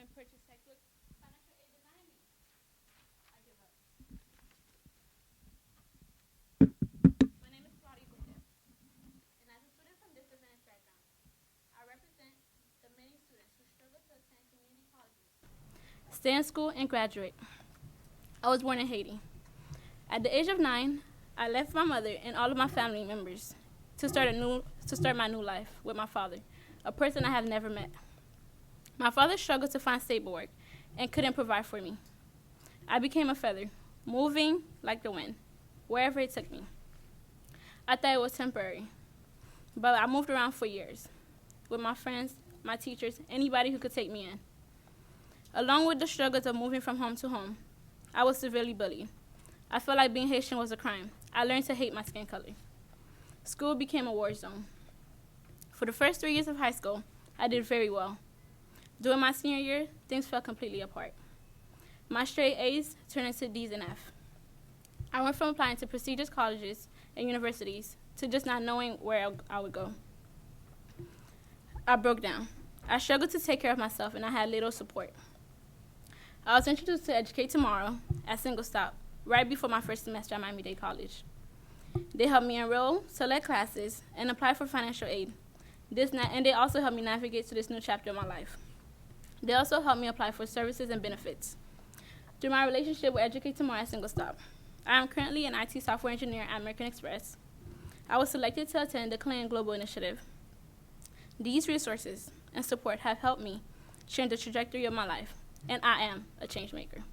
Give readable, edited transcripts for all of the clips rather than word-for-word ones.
and purchase textbooks, financial aid denied me. I give up. My name is Claudia Gordon, and as a student from disadvantaged backgrounds, I represent the many students who struggle to attend community colleges, stay in school, and graduate. I was born in Haiti. At the age of 9, I left my mother and all of my family members to start my new life with my father, a person I have never met. My father struggled to find stable work and couldn't provide for me. I became a feather, moving like the wind, wherever it took me. I thought it was temporary, but I moved around for years with my friends, my teachers, anybody who could take me in. Along with the struggles of moving from home to home, I was severely bullied. I felt like being Haitian was a crime. I learned to hate my skin color. School became a war zone. For the first 3 years of high school, I did very well. During my senior year, things fell completely apart. My straight A's turned into D's and F. I went from applying to prestigious colleges and universities to just not knowing where I would go. I broke down. I struggled to take care of myself, and I had little support. I was introduced to Educate Tomorrow at Single Stop right before my first semester at Miami-Dade College. They helped me enroll, select classes, and apply for financial aid. And they also helped me navigate to this new chapter of my life. They also helped me apply for services and benefits. Through my relationship with Educate Tomorrow at Single Stop, I am currently an IT software engineer at American Express. I was selected to attend the Clean Global Initiative. These resources and support have helped me change the trajectory of my life, and I am a change maker.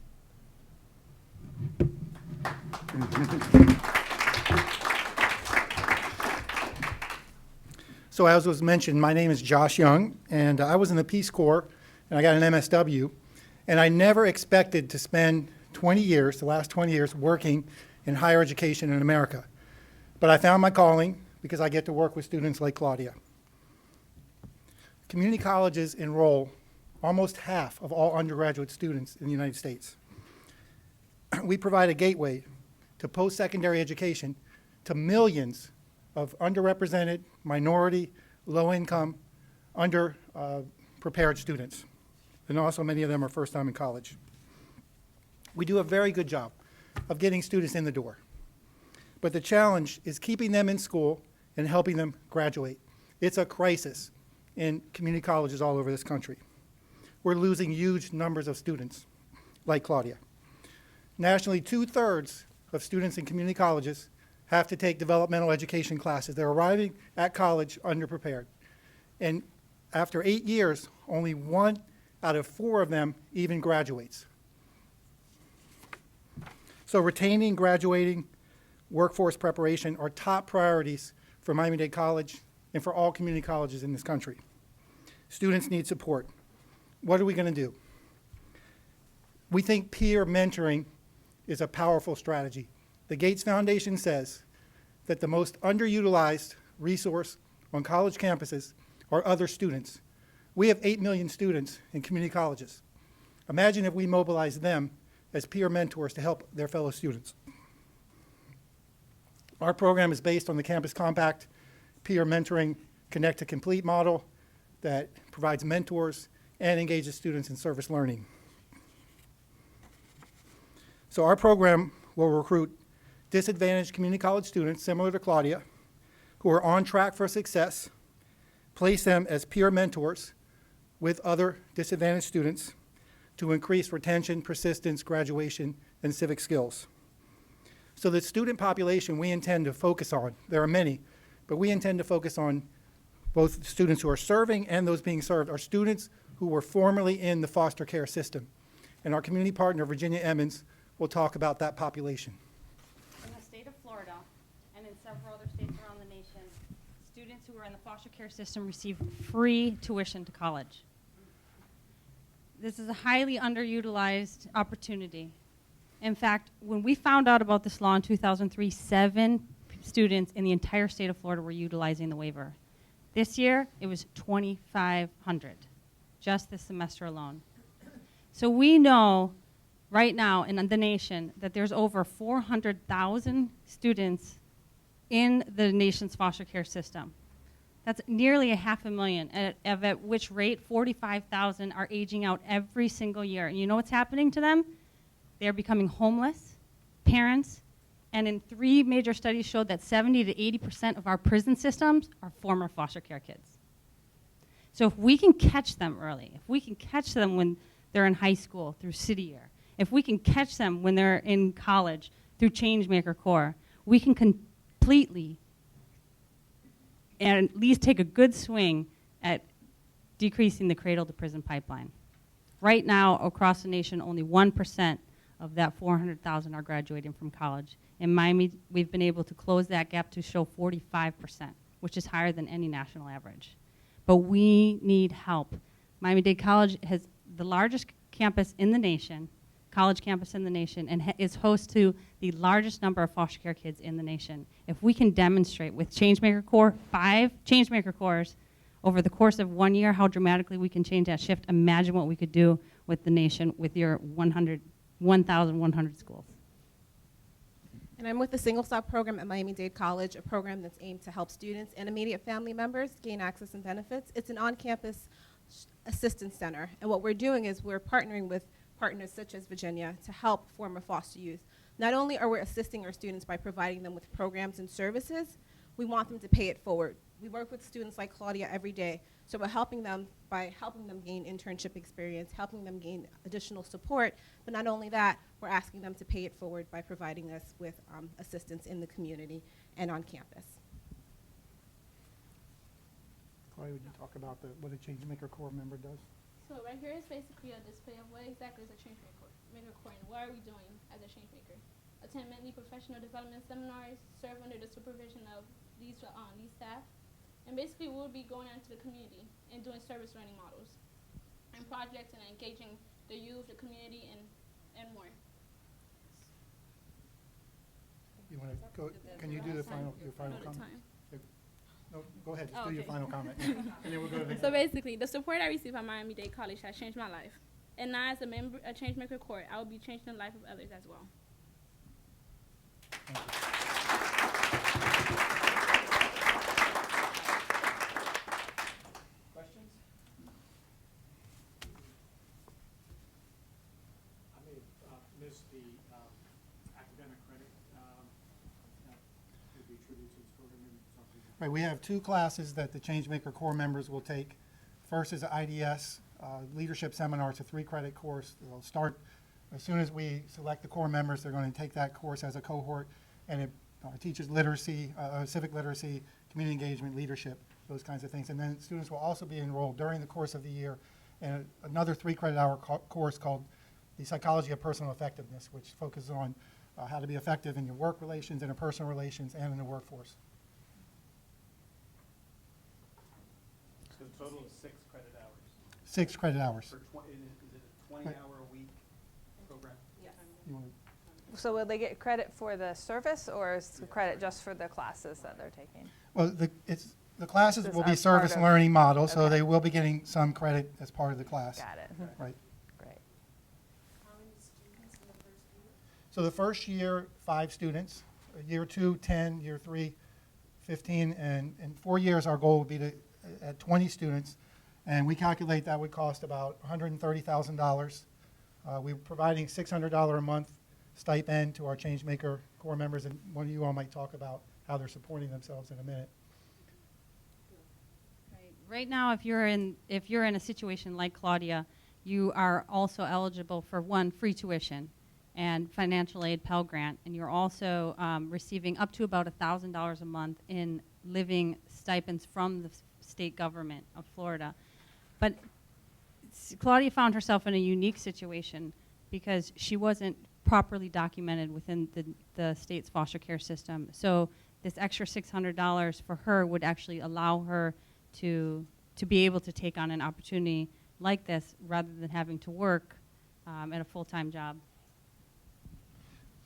So as was mentioned, my name is Josh Young, and I was in the Peace Corps, and I got an MSW, and I never expected to spend 20 years, the last 20 years, working in higher education in America. But I found my calling because I get to work with students like Claudia. Community colleges enroll almost half of all undergraduate students in the United States. We provide a gateway to post-secondary education to millions of underrepresented, minority, low-income, under-prepared students. And also many of them are first time in college. We do a very good job of getting students in the door. But the challenge is keeping them in school and helping them graduate. It's a crisis in community colleges all over this country. We're losing huge numbers of students, like Claudia. Nationally, 2/3 of students in community colleges have to take developmental education classes. They're arriving at college underprepared. And after 8 years, only 1 out of 4 of them even graduates. So retaining, graduating, workforce preparation are top priorities for Miami-Dade College and for all community colleges in this country. Students need support. What are we going to do? We think peer mentoring is a powerful strategy. The Gates Foundation says that the most underutilized resource on college campuses are other students. We have 8 million students in community colleges. Imagine if we mobilize them as peer mentors to help their fellow students. Our program is based on the Campus Compact peer mentoring Connect to Complete model that provides mentors and engages students in service learning. So our program will recruit disadvantaged community college students, similar to Claudia, who are on track for success, place them as peer mentors with other disadvantaged students to increase retention, persistence, graduation, and civic skills. So the student population we intend to focus on, there are many, but we intend to focus on both students who are serving and those being served, are students who were formerly in the foster care system. And our community partner, Virginia Emmons, will talk about that population. In the state of Florida and in several other states around the nation, students who are in the foster care system receive free tuition to college. This is a highly underutilized opportunity. In fact, when we found out about this law in 2003, 7 students in the entire state of Florida were utilizing the waiver. This year, it was 2,500, just this semester alone. So we know right now in the nation that there's over 400,000 students in the nation's foster care system. That's nearly 500,000, at which rate 45,000 are aging out every single year. And you know what's happening to them? They're becoming homeless, parents, and in 3 major studies showed that 70 to 80% of our prison systems are former foster care kids. So if we can catch them early, if we can catch them when they're in high school through City Year, if we can catch them when they're in college through Changemaker Core, we can completely and at least take a good swing at decreasing the cradle to prison pipeline. Right now, across the nation, only 1% of that 400,000 are graduating from college. In Miami, we've been able to close that gap to show 45%, which is higher than any national average. But we need help. Miami-Dade College has the largest campus in the nation, college campus in the nation, and is host to the largest number of foster care kids in the nation. If we can demonstrate with Changemaker Core, 5 Changemaker Cores, over the course of 1 year, how dramatically we can change that shift, imagine what we could do with the nation with your 1,100 schools. And I'm with the Single Stop program at Miami-Dade College, a program that's aimed to help students and immediate family members gain access and benefits. It's an on-campus assistance center, and what we're doing is we're partnering with partners such as Virginia to help former foster youth. Not only are we assisting our students by providing them with programs and services, we want them to pay it forward. We work with students like Claudia every day, so we're helping them by helping them gain internship experience, helping them gain additional support, but not only that, we're asking them to pay it forward by providing us with assistance in the community and on campus. Claudia, would you talk about what a Changemaker Core member does? So right here is basically a display of what exactly is a Changemaker Core and what are we doing as a Changemaker. Attend many professional development seminars, serve under the supervision of these staff, and basically we'll be going out to the community and doing service learning models and projects and engaging the youth, the community, and more. You want to go? Can you do your final comment? No, go ahead. Just do your final comment, and then we'll go to the. So basically, the support I received at Miami-Dade College has changed my life, and now as a member, a Changemaker Core, I will be changing the life of others as well. Questions? I may have missed the academic credit that would be attributed to this program, maybe something. Right, we have 2 classes that the Changemaker Core members will take. First is an IDS leadership seminar. It's a 3-credit course. They'll start as soon as we select the core members. They're going to take that course as a cohort, and it teaches literacy, civic literacy, community engagement, leadership, those kinds of things. And then students will also be enrolled during the course of the year in another 3-credit-hour course called the Psychology of Personal Effectiveness, which focuses on how to be effective in your work relations, interpersonal relations, and in the workforce. So a total of 6 credit hours. 6 credit hours. Is it a 20-hour-a-week program? Yes. You wanna- So will they get credit for the service, or is the credit just for the classes that they're taking? Well, the classes This will is be as part service of- learning models, so okay. they will be getting some credit as part of the class. Got it. Right. Great. So the first year, 5 students. Year 2, 10. Year 3, 15. And in 4 years, our goal would be to at 20 students. And we calculate that would cost about $130,000. We're providing $600 a month stipend to our Changemaker Core members, and one of you all might talk about how they're supporting themselves in a minute. Right now, if you're in a situation like Claudia, you are also eligible for 1, free tuition and financial aid Pell Grant, and you're also receiving up to about $1,000 a month in living stipends from the state government of Florida. But Claudia found herself in a unique situation because she wasn't properly documented within the state's foster care system. So this extra $600 for her would actually allow her to be able to take on an opportunity like this rather than having to work at a full-time job.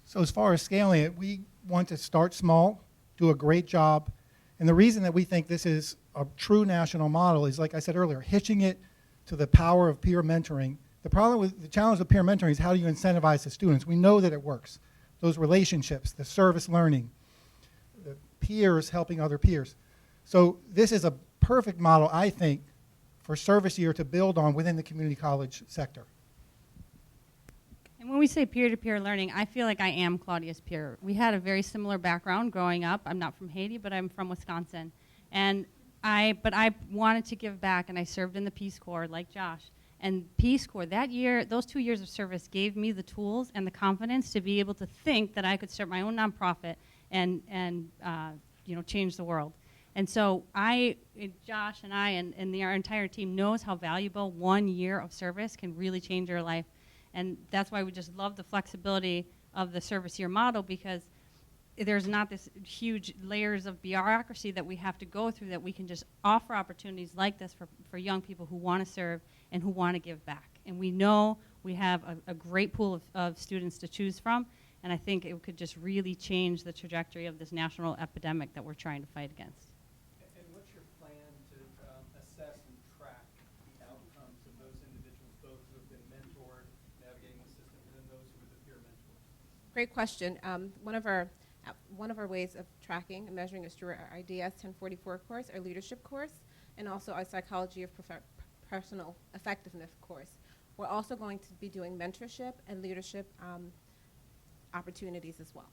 So as far as scaling it, we want to start small, do a great job. And the reason that we think this is a true national model is, like I said earlier, hitching it to the power of peer mentoring. The challenge with peer mentoring is how do you incentivize the students? We know that it works. Those relationships, the service learning, the peers helping other peers. So this is a perfect model, I think, for service year to build on within the community college sector. And when we say peer-to-peer learning, I feel like I am Claudia's peer. We had a very similar background growing up. I'm not from Haiti, but I'm from Wisconsin. But I wanted to give back, and I served in the Peace Corps like Josh. And Peace Corps, that year, those 2 years of service gave me the tools and the confidence to be able to think that I could start my own nonprofit and change the world. And so Josh and I and our entire team knows how valuable 1 year of service can really change your life. And that's why we just love the flexibility of the service year model, because there's not this huge layers of bureaucracy that we have to go through, that we can just offer opportunities like this for young people who want to serve and who want to give back. And we know we have a great pool of students to choose from, and I think it could just really change the trajectory of this national epidemic that we're trying to fight against. And what's your plan to assess and track the outcomes of those individuals, both who have been mentored, navigating the system, and then those who are the peer mentors? Great question. One of our ways of tracking and measuring is through our IDS 1044 course, our leadership course, and also our psychology of personal effectiveness course. We're also going to be doing mentorship and leadership opportunities as well.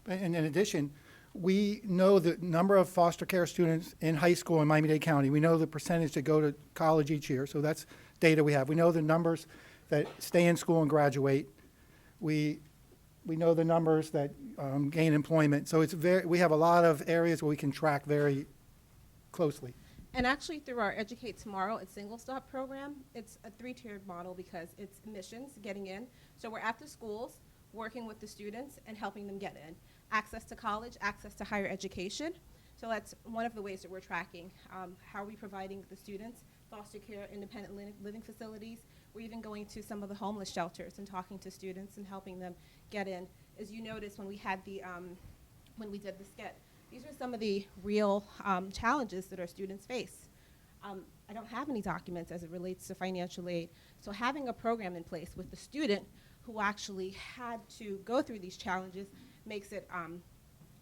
And in addition, we know the number of foster care students in high school in Miami-Dade County. We know the percentage that go to college each year, so that's data we have. We know the numbers that stay in school and graduate. We know the numbers that gain employment. So we have a lot of areas where we can track very closely. And actually, through our Educate Tomorrow at Single Stop program, it's a 3-tiered model because it's admissions, getting in. So we're at the schools, working with the students and helping them get in. Access to college, access to higher education. So that's one of the ways that we're tracking. How are we providing the students foster care, independent living facilities? We're even going to some of the homeless shelters and talking to students and helping them get in. As you noticed when we had when we did the skit, these are some of the real challenges that our students face. I don't have any documents as it relates to financial aid. So having a program in place with the student who actually had to go through these challenges makes it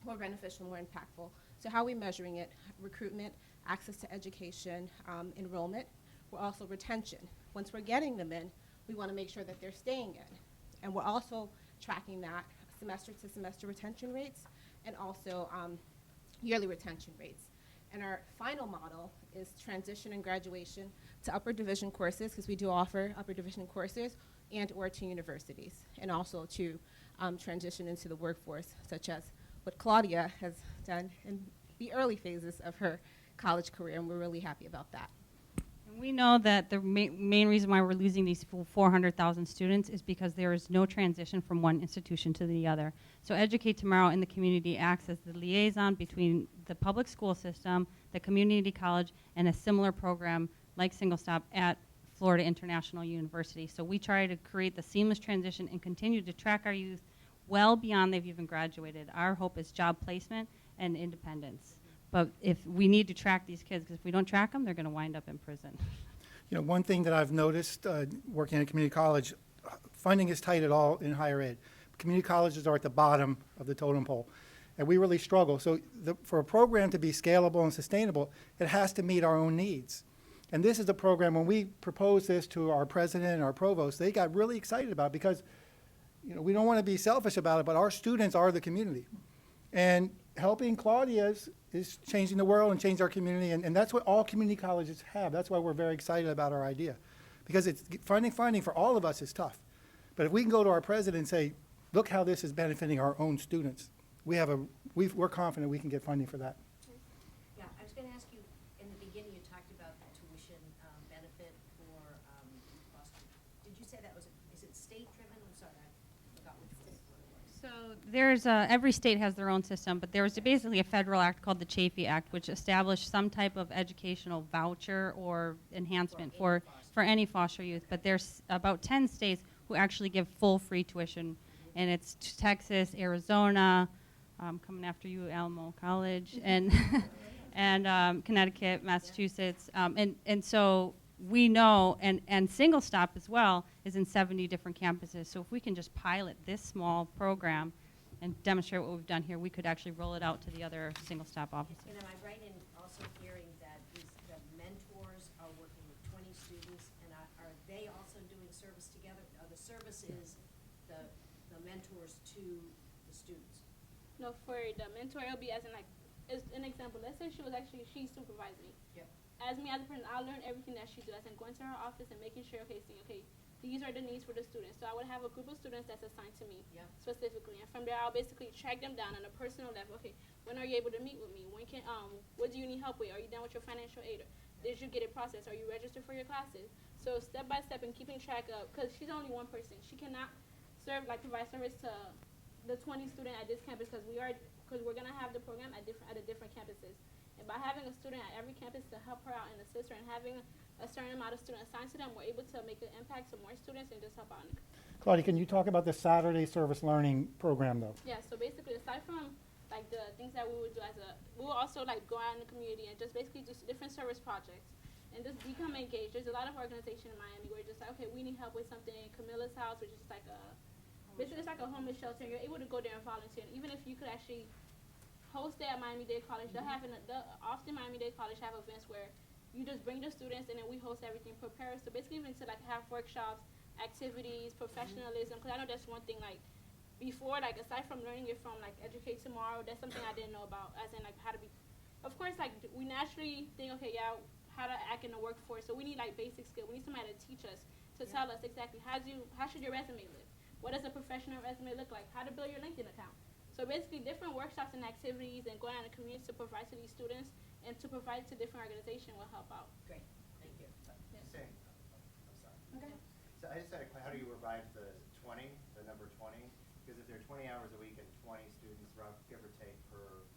more beneficial, more impactful. So how are we measuring it? Recruitment, access to education, enrollment. We're also retention. Once we're getting them in, we want to make sure that they're staying in. And we're also tracking that semester to semester retention rates and also yearly retention rates. And our final model is transition and graduation to upper division courses, because we do offer upper division courses, and or to universities, and also to transition into the workforce, such as what Claudia has done in the early phases of her college career, and we're really happy about that. And we know that the main reason why we're losing these 400,000 students is because there is no transition from one institution to the other. So Educate Tomorrow in the community acts as the liaison between the public school system, the community college, and a similar program like Single Stop at Florida International University. So we try to create the seamless transition and continue to track our youth well beyond they've even graduated. Our hope is job placement and independence. But if we need to track these kids, because if we don't track them, they're going to wind up in prison. You know, one thing that I've noticed working at community college, funding is tight at all in higher ed. Community colleges are at the bottom of the totem pole, and we really struggle. So for a program to be scalable and sustainable, it has to meet our own needs. And this is a program, when we proposed this to our president and our provost, they got really excited about it because, you know, we don't want to be selfish about it, but our students are the community. And helping Claudia is changing the world and changing our community, and that's what all community colleges have. That's why we're very excited about our idea. Because it's funding for all of us is tough. But if we can go to our president and say, look how this is benefiting our own students, we're confident we can get funding for that. Yeah, I was going to ask you, in the beginning you talked about the tuition benefit for foster. Did you say that is it state-driven? I'm sorry, I forgot which one it was. So there's every state has their own system, but there was basically a federal act called the Chafee Act, which established some type of educational voucher or enhancement for any foster youth. But there's about 10 states who actually give full free tuition, and it's Texas, Arizona, coming after you, Alamo College, and and Connecticut, Massachusetts, and so we know, and Single Stop as well is in 70 different campuses. So if we can just pilot this small program and demonstrate what we've done here, we could actually roll it out to the other Single Stop offices. And am I right in also hearing that the service is the mentors to the students. No, for the mentor, it'll be as in like, as an example, let's say she supervised me. Yep. As me as a person, I'll learn everything that she does, and going to her office and making sure, okay, these are the needs for the students. So I would have a group of students that's assigned to me Yep. specifically, and from there I'll basically track them down on a personal level. Okay, when are you able to meet with me? When can what do you need help with? Are you done with your financial aid? Did you get it processed? Are you registered for your classes? So step by step and keeping track of, because she's only one person. She cannot provide service to the 20 student at this campus because we're gonna have the program at the different campuses. And by having a student at every campus to help her out and assist her, and having a certain amount of students assigned to them, we're able to make an impact to more students and just help out. Claudia, can you talk about the Saturday service learning program, though? Yeah, so basically, aside from like the things that we would do we will also like go out in the community and just basically do different service projects and just become engaged. There's a lot of organization in Miami where you're just like, okay, we need help with something. Camilla's house, which is like basically it's like a homeless shelter. You're able to go there and volunteer. And even if you could actually host it at Miami-Dade College, often Miami-Dade College have events where you just bring the students and then we host everything, prepare us. So basically even to like have workshops, activities, professionalism, because I know that's one thing like before, like aside from learning it from like Educate Tomorrow, that's something I didn't know about, as in like how to be, of course, like we naturally think, okay, yeah, how to act in the workforce. So we need like basic skill. We need somebody to teach us, to tell us exactly how should your resume look? What does a professional resume look like? How to build your LinkedIn account? So basically different workshops and activities and going out in the community to provide to these students and to provide to different organizations will help out. Great, thank you. I'm sorry. Okay. So I just had a question, how do you arrive the 20, the number 20? Because if there are 20 hours a week and 20 students, give or take, per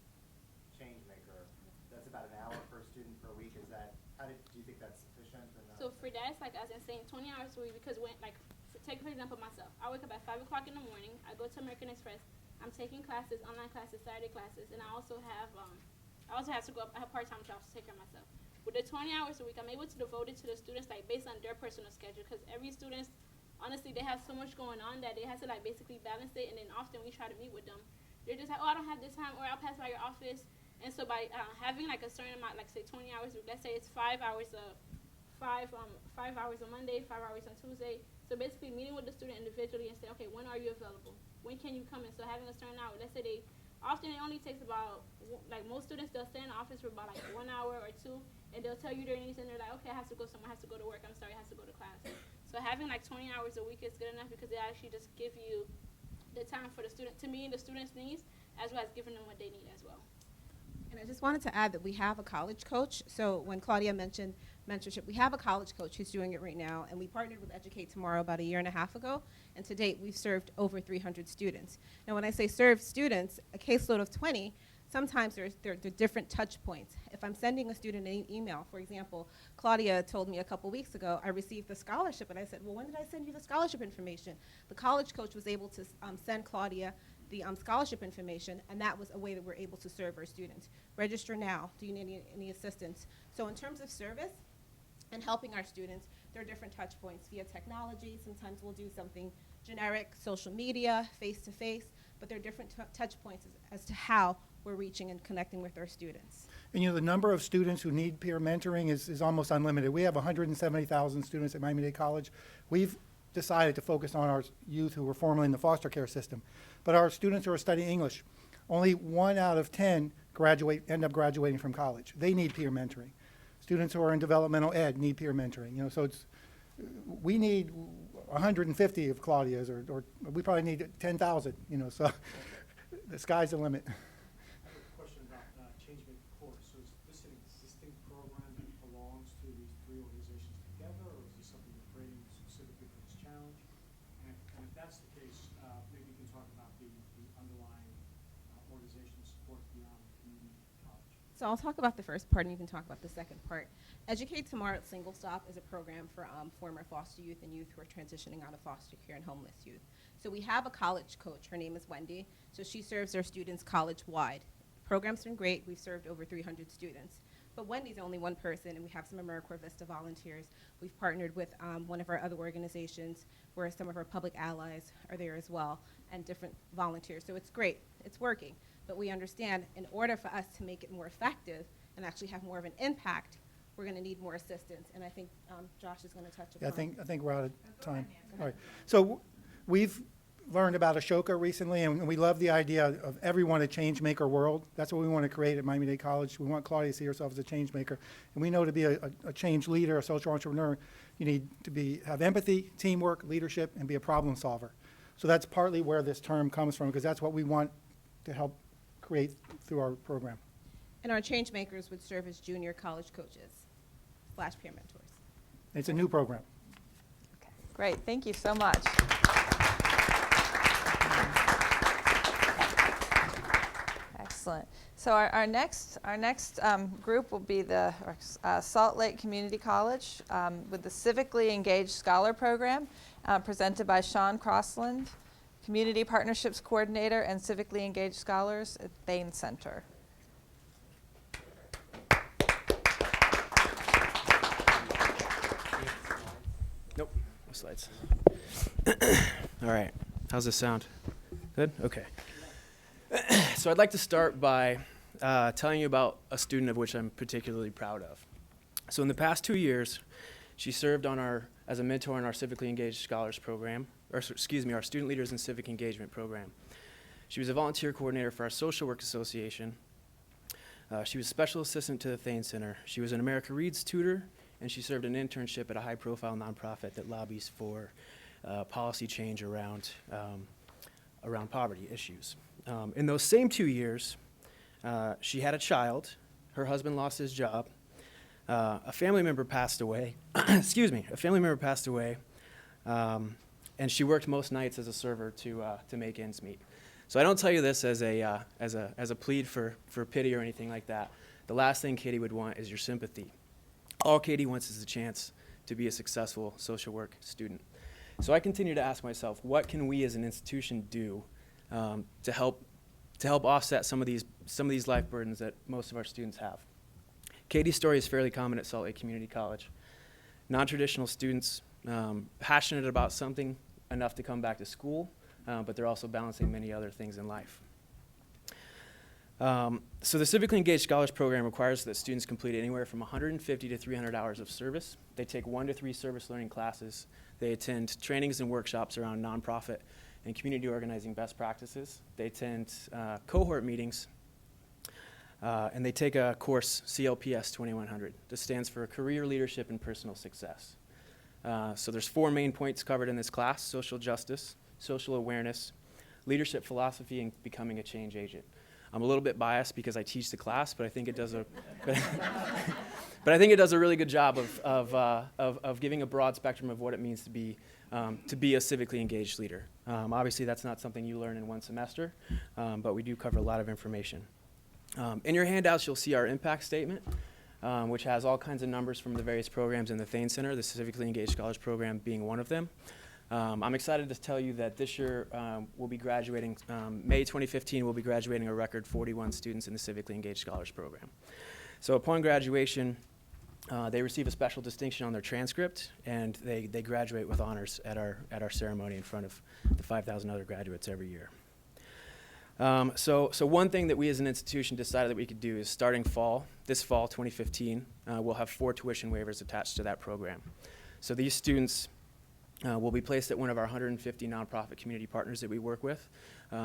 change maker, that's about an hour per student per week. Is that, do you think that's sufficient or not? So for that, it's like as in saying 20 hours a week, because when, like, take for example myself, I wake up at 5 o'clock in the morning, I go to American Express, I'm taking classes, online classes, Saturday classes, and I also have to go up, I have part-time jobs to take care of myself. With the 20 hours a week, I'm able to devote it to the students, like, based on their personal schedule, because every student, honestly, they have so much going on that they have to, like, basically balance it, and then often we try to meet with them. They're just like, oh, I don't have this time, or I'll pass by your office. And so by having, like, a certain amount, like, say, 20 hours a week, let's say it's 5 hours a Monday, 5 hours on Tuesday. So basically meeting with the student individually and say, okay, when are you available? When can you come in? So having a certain hour, let's say it only takes about, like most students, they'll stay in the office for about like 1 hour or 2, and they'll tell you their needs, and they're like, okay, I have to go somewhere, I have to go to work, I'm sorry, I have to go to class. So having like 20 hours a week is good enough because they actually just give you the time for the student, to meet the student's needs, as well as giving them what they need as well. And I just wanted to add that we have a college coach. So when Claudia mentioned mentorship, we have a college coach who's doing it right now, and we partnered with Educate Tomorrow about 1.5 years ago, and to date we've served over 300 students. Now when I say serve students, a caseload of 20, sometimes there are different touch points. If I'm sending a student an email, for example, Claudia told me a couple weeks ago, I received the scholarship, and I said, well, when did I send you the scholarship information? The college coach was able to send Claudia the scholarship information, and that was a way that we're able to serve our students. Register now. Do you need any assistance? So in terms of service and helping our students, there are different touch points via technology. Sometimes we'll do something generic, social media, face-to-face, but there are different touch points as to how we're reaching and connecting with our students. And the number of students who need peer mentoring is almost unlimited. We have 170,000 students at Miami-Dade College. We've decided to focus on our youth who were formerly in the foster care system. But our students who are studying English, only 1 out of 10 end up graduating from college. They need peer mentoring. Students who are in developmental ed need peer mentoring. So we need 150 of Claudia's, or we probably need 10,000. So the sky's the limit. I have a question about Changemaker course. So is this an existing program that belongs to these 3 organizations together, or is this something you're creating specifically for this challenge? And if that's the case, maybe you can talk about the underlying organizational support beyond community college. So I'll talk about the first part, and you can talk about the second part. Educate Tomorrow at Single Stop is a program for former foster youth and youth who are transitioning out of foster care and homeless youth. So we have a college coach. Her name is Wendy. So she serves our students college-wide. The program's been great. We've served over 300 students. But Wendy's only one person, and we have some AmeriCorps Vista volunteers. We've partnered with one of our other organizations where some of our public allies are there as well, and different volunteers. So it's great. It's working. But we understand in order for us to make it more effective and actually have more of an impact, we're going to need more assistance. And I think Josh is going to touch Yeah, upon. I think we're out of time. All right. So we've learned about Ashoka recently, and we love the idea of everyone a change maker world. That's what we want to create at Miami-Dade College. We want Claudia to see herself as a change maker. And we know to be a change leader, a social entrepreneur, you need to have empathy, teamwork, leadership, and be a problem solver. So that's partly where this term comes from, because that's what we want to help create through our program. And our change makers would serve as junior college coaches / peer mentors. It's a new program. Okay, great. Thank you so much. Excellent. So our next group will be the Salt Lake Community College with the Civically Engaged Scholar Program, presented by Sean Crossland, Community Partnerships Coordinator and Civically Engaged Scholars at Thane Center. Nope, no slides. All right, how's this sound? Good? Okay. So I'd like to start by telling you about a student of which I'm particularly proud of. So in the past 2 years, she served as a mentor in our Civically Engaged Scholars program, our Student Leaders in Civic Engagement program. She was a volunteer coordinator for our Social Work Association. She was special assistant to the Thane Center. She was an America Reads tutor, and she served an internship at a high-profile nonprofit that lobbies for policy change around poverty issues. In those same 2 years, she had a child. Her husband lost his job. A family member passed away. A family member passed away, and she worked most nights as a server to make ends meet. So I don't tell you this as a plead for pity or anything like that. The last thing Katie would want is your sympathy. All Katie wants is a chance to be a successful social work student. So I continue to ask myself, what can we as an institution do to help offset some of these life burdens that most of our students have? Katie's story is fairly common at Salt Lake Community College. Non-traditional students, passionate about something enough to come back to school, but they're also balancing many other things in life. So the Civically Engaged Scholars Program requires that students complete anywhere from 150 to 300 hours of service. They take 1 to 3 service learning classes. They attend trainings and workshops around nonprofit and community organizing best practices. They attend cohort meetings, and they take a course, CLPS 2100. This stands for Career Leadership and Personal Success. So there's 4 main points covered in this class: social justice, social awareness, leadership philosophy, and becoming a change agent. I'm a little bit biased because I teach the class, but I think it does a really good job of giving a broad spectrum of what it means to be a civically engaged leader. Obviously, that's not something you learn in one semester, but we do cover a lot of information. In your handouts, you'll see our impact statement, which has all kinds of numbers from the various programs in the Thane Center, the Civically Engaged Scholars Program being one of them. I'm excited to tell you that this year we'll be graduating, May 2015, we'll be graduating a record 41 students in the Civically Engaged Scholars Program. So upon graduation, they receive a special distinction on their transcript, and they graduate with honors at our ceremony in front of the 5,000 other graduates every year. So one thing that we as an institution decided that we could do is starting this fall 2015, we'll have 4 tuition waivers attached to that program. So these students will be placed at one of our 150 nonprofit community partners that we work with.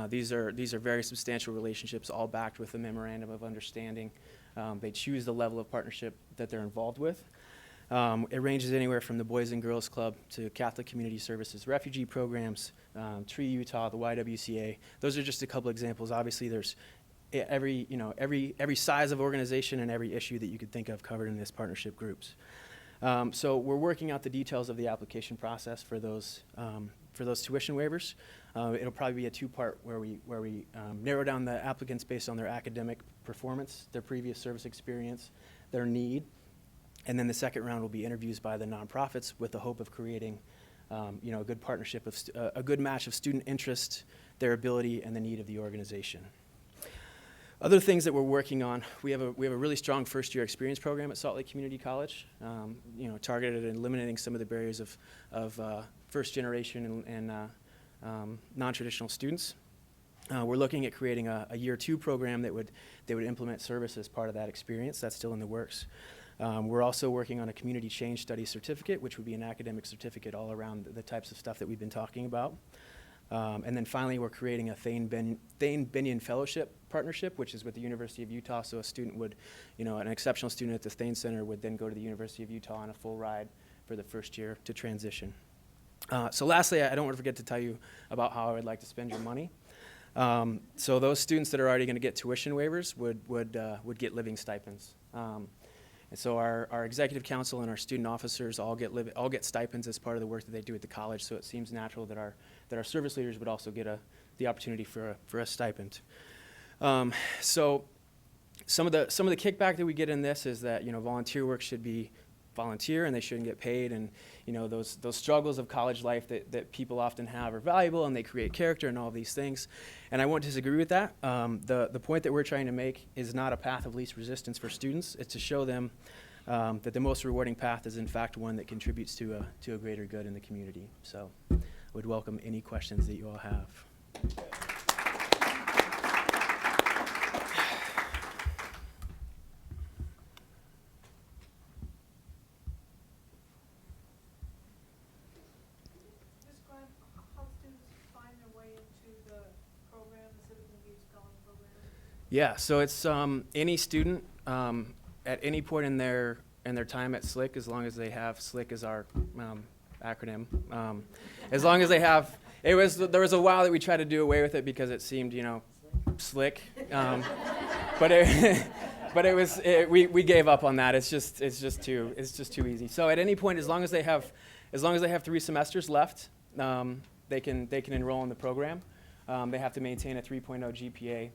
These are very substantial relationships, all backed with a memorandum of understanding. They choose the level of partnership that they're involved with. It ranges anywhere from the Boys and Girls Club to Catholic Community Services, refugee programs, Tree Utah, the YWCA. Those are just a couple examples. Obviously, there's every size of organization and every issue that you could think of covered in this partnership groups. So we're working out the details of the application process for those tuition waivers. It'll probably be a 2-part where we narrow down the applicants based on their academic performance, their previous service experience, their need, and then the second round will be interviews by the nonprofits with the hope of creating a good partnership of a good match of student interest, their ability, and the need of the organization. Other things that we're working on, we have a really strong first-year experience program at Salt Lake Community College, targeted at eliminating some of the barriers of first-generation and non-traditional students. We're looking at creating a year 2 program that would implement service as part of that experience. That's still in the works. We're also working on a community change study certificate, which would be an academic certificate all around the types of stuff that we've been talking about. And then finally, we're creating a Thane Binion Fellowship partnership, which is with the University of Utah. So a student would, an exceptional student at the Thane Center would then go to the University of Utah on a full ride for the first year to transition. So lastly, I don't want to forget to tell you about how I would like to spend your money. So those students that are already going to get tuition waivers would get living stipends. And so our executive council and our student officers all get stipends as part of the work that they do at the college. So it seems natural that our service leaders would also get the opportunity for a stipend. So some of the kickback that we get in this is that volunteer work should be volunteer and they shouldn't get paid, and those struggles of college life that people often have are valuable and they create character and all of these things, and I won't disagree with that. The point that we're trying to make is not a path of least resistance for students. It's to show them that the most rewarding path is in fact one that contributes to a greater good in the community. So I would welcome any questions that you all have. Yeah, so it's any student at any point in their time at SLIC, as long as they have SLIC as our acronym. As long as they have, there was a while that we tried to do away with it because it seemed slick, but we gave up on that. It's just too easy. So at any point, as long as they have 3 semesters left, they can enroll in the program. They have to maintain a 3.0 GPA.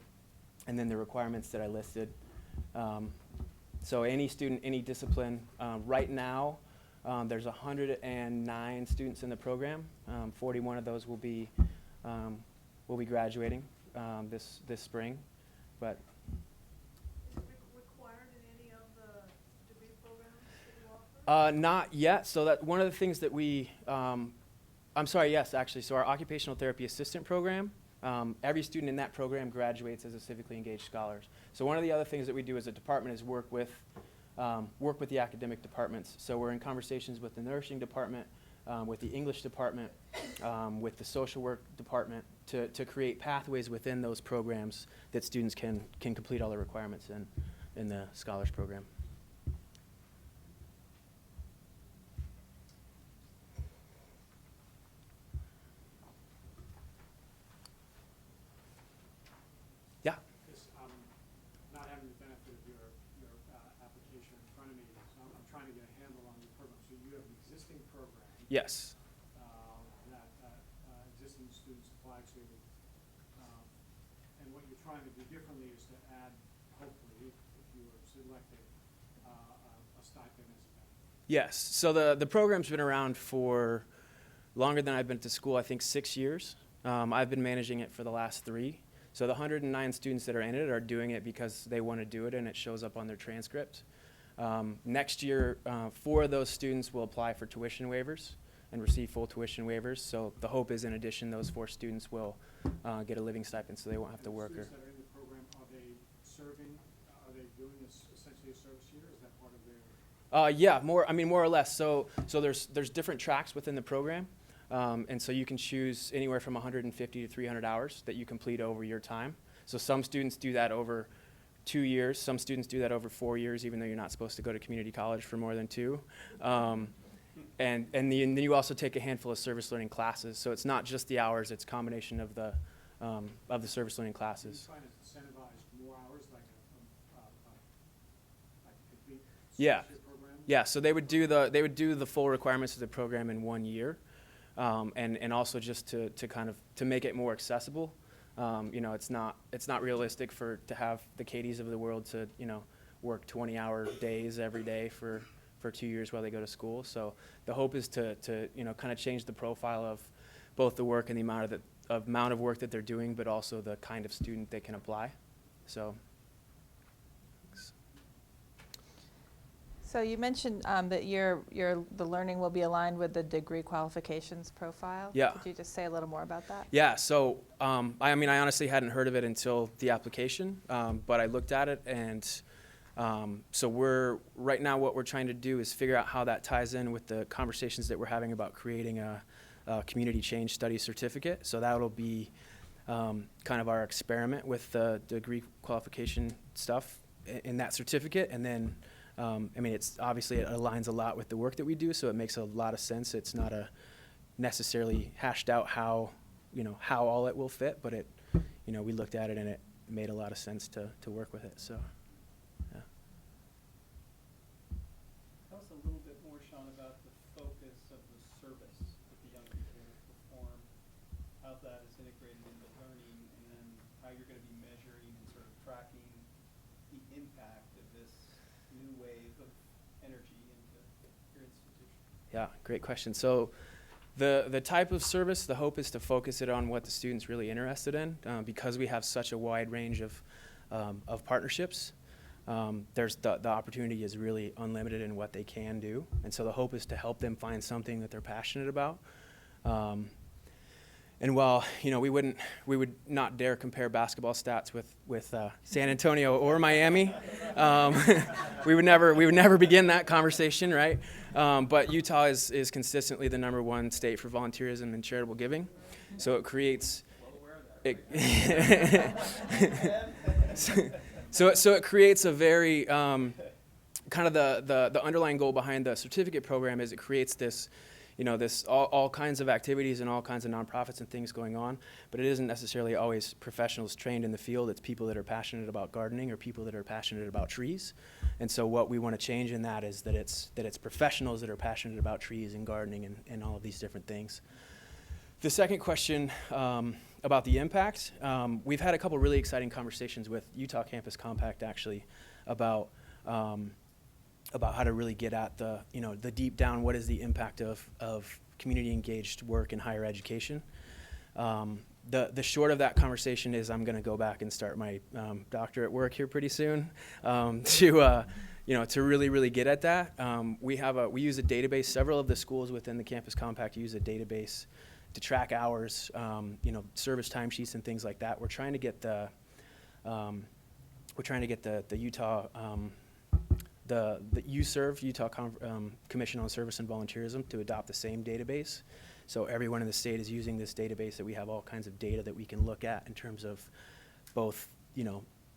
And then the requirements that I listed. So any student, any discipline. Right now, there's 109 students in the program. 41 of those will be graduating this spring. But is it required in any of the degree programs that you offer? Not yet. So that one of the things that I'm sorry. Yes, actually. So our occupational therapy assistant program. Every student in that program graduates as a civically engaged scholar. So one of the other things that we do as a department is work with the academic departments. So we're in conversations with the nursing department, with the English department, with the social work department to create pathways within those programs that students can complete all the requirements in the scholars program. Yes. That existing students apply to, and what you're trying to do differently is to add, hopefully, if you were selected, a stipend as a benefit. Yes. So the program's been around for longer than I've been to school. I think 6 years. I've been managing it for the last 3. So the 109 students that are in it are doing it because they want to do it, and it shows up on their transcript. Next year, 4 of those students will apply for tuition waivers and receive full tuition waivers. So the hope is, in addition, those 4 students will get a living stipend, so they won't have to work. Students that are in the program, are they serving? Are they doing this essentially a service year? Is that part of their? Yeah, more or less. So there's different tracks within the program, and so you can choose anywhere from 150 to 300 hours that you complete over your time. So some students do that over 2 years. Some students do that over 4 years, even though you're not supposed to go to community college for more than 2. And then you also take a handful of service learning classes. So it's not just the hours; it's a combination of the service learning classes. Are you trying to incentivize more hours, like a complete Yeah. program? Yeah. So they would do the full requirements of the program in 1 year, and also just to make it more accessible. It's not realistic to have the Katies of the world to work 20-hour days every day for 2 years while they go to school. So the hope is to kind of change the profile of both the work and the amount of work that they're doing, but also the kind of student they can apply. So. So you mentioned that the learning will be aligned with the degree qualifications profile. Yeah. Could you just say a little more about that? Yeah. So I honestly hadn't heard of it until the application, but I looked at it and So right now what we're trying to do is figure out how that ties in with the conversations that we're having about creating a community change study certificate. So that'll be kind of our experiment with the degree qualification stuff in that certificate. And then, I mean, it aligns a lot with the work that we do, so it makes a lot of sense. It's not a necessarily hashed out how all it will fit, but we looked at it and it made a lot of sense to work with it. So, yeah. Tell us a little bit more, Sean, about the focus of the service that the young people perform, how that is integrated into learning, and then how you're going to be measuring and sort of tracking the impact of this new wave of energy into your institution. Yeah, great question. So the type of service, the hope is to focus it on what the student's really interested in, because we have such a wide range of partnerships. There's the opportunity is really unlimited in what they can do, and so the hope is to help them find something that they're passionate about. And while we would not dare compare basketball stats with San Antonio or Miami, we would never begin that conversation, right? But Utah is consistently the #1 state for volunteerism and charitable giving, so it creates. So it creates a very kind of the underlying goal behind the certificate program is it creates this. This all kinds of activities and all kinds of nonprofits and things going on, but it isn't necessarily always professionals trained in the field. It's people that are passionate about gardening or people that are passionate about trees. And so what we want to change in that is that it's professionals that are passionate about trees and gardening and all of these different things. The second question about the impact, we've had a couple really exciting conversations with Utah Campus Compact actually about how to really get at the deep down, what is the impact of community engaged work in higher education. The short of that conversation is I'm going to go back and start my doctorate work here pretty soon to really get at that. We use a database. Several of the schools within the Campus Compact use a database to track hours, service timesheets and things like that. We're trying to get the Utah the USERV, Utah Commission on Service and Volunteerism, to adopt the same database. So everyone in the state is using this database that we have all kinds of data that we can look at in terms of both,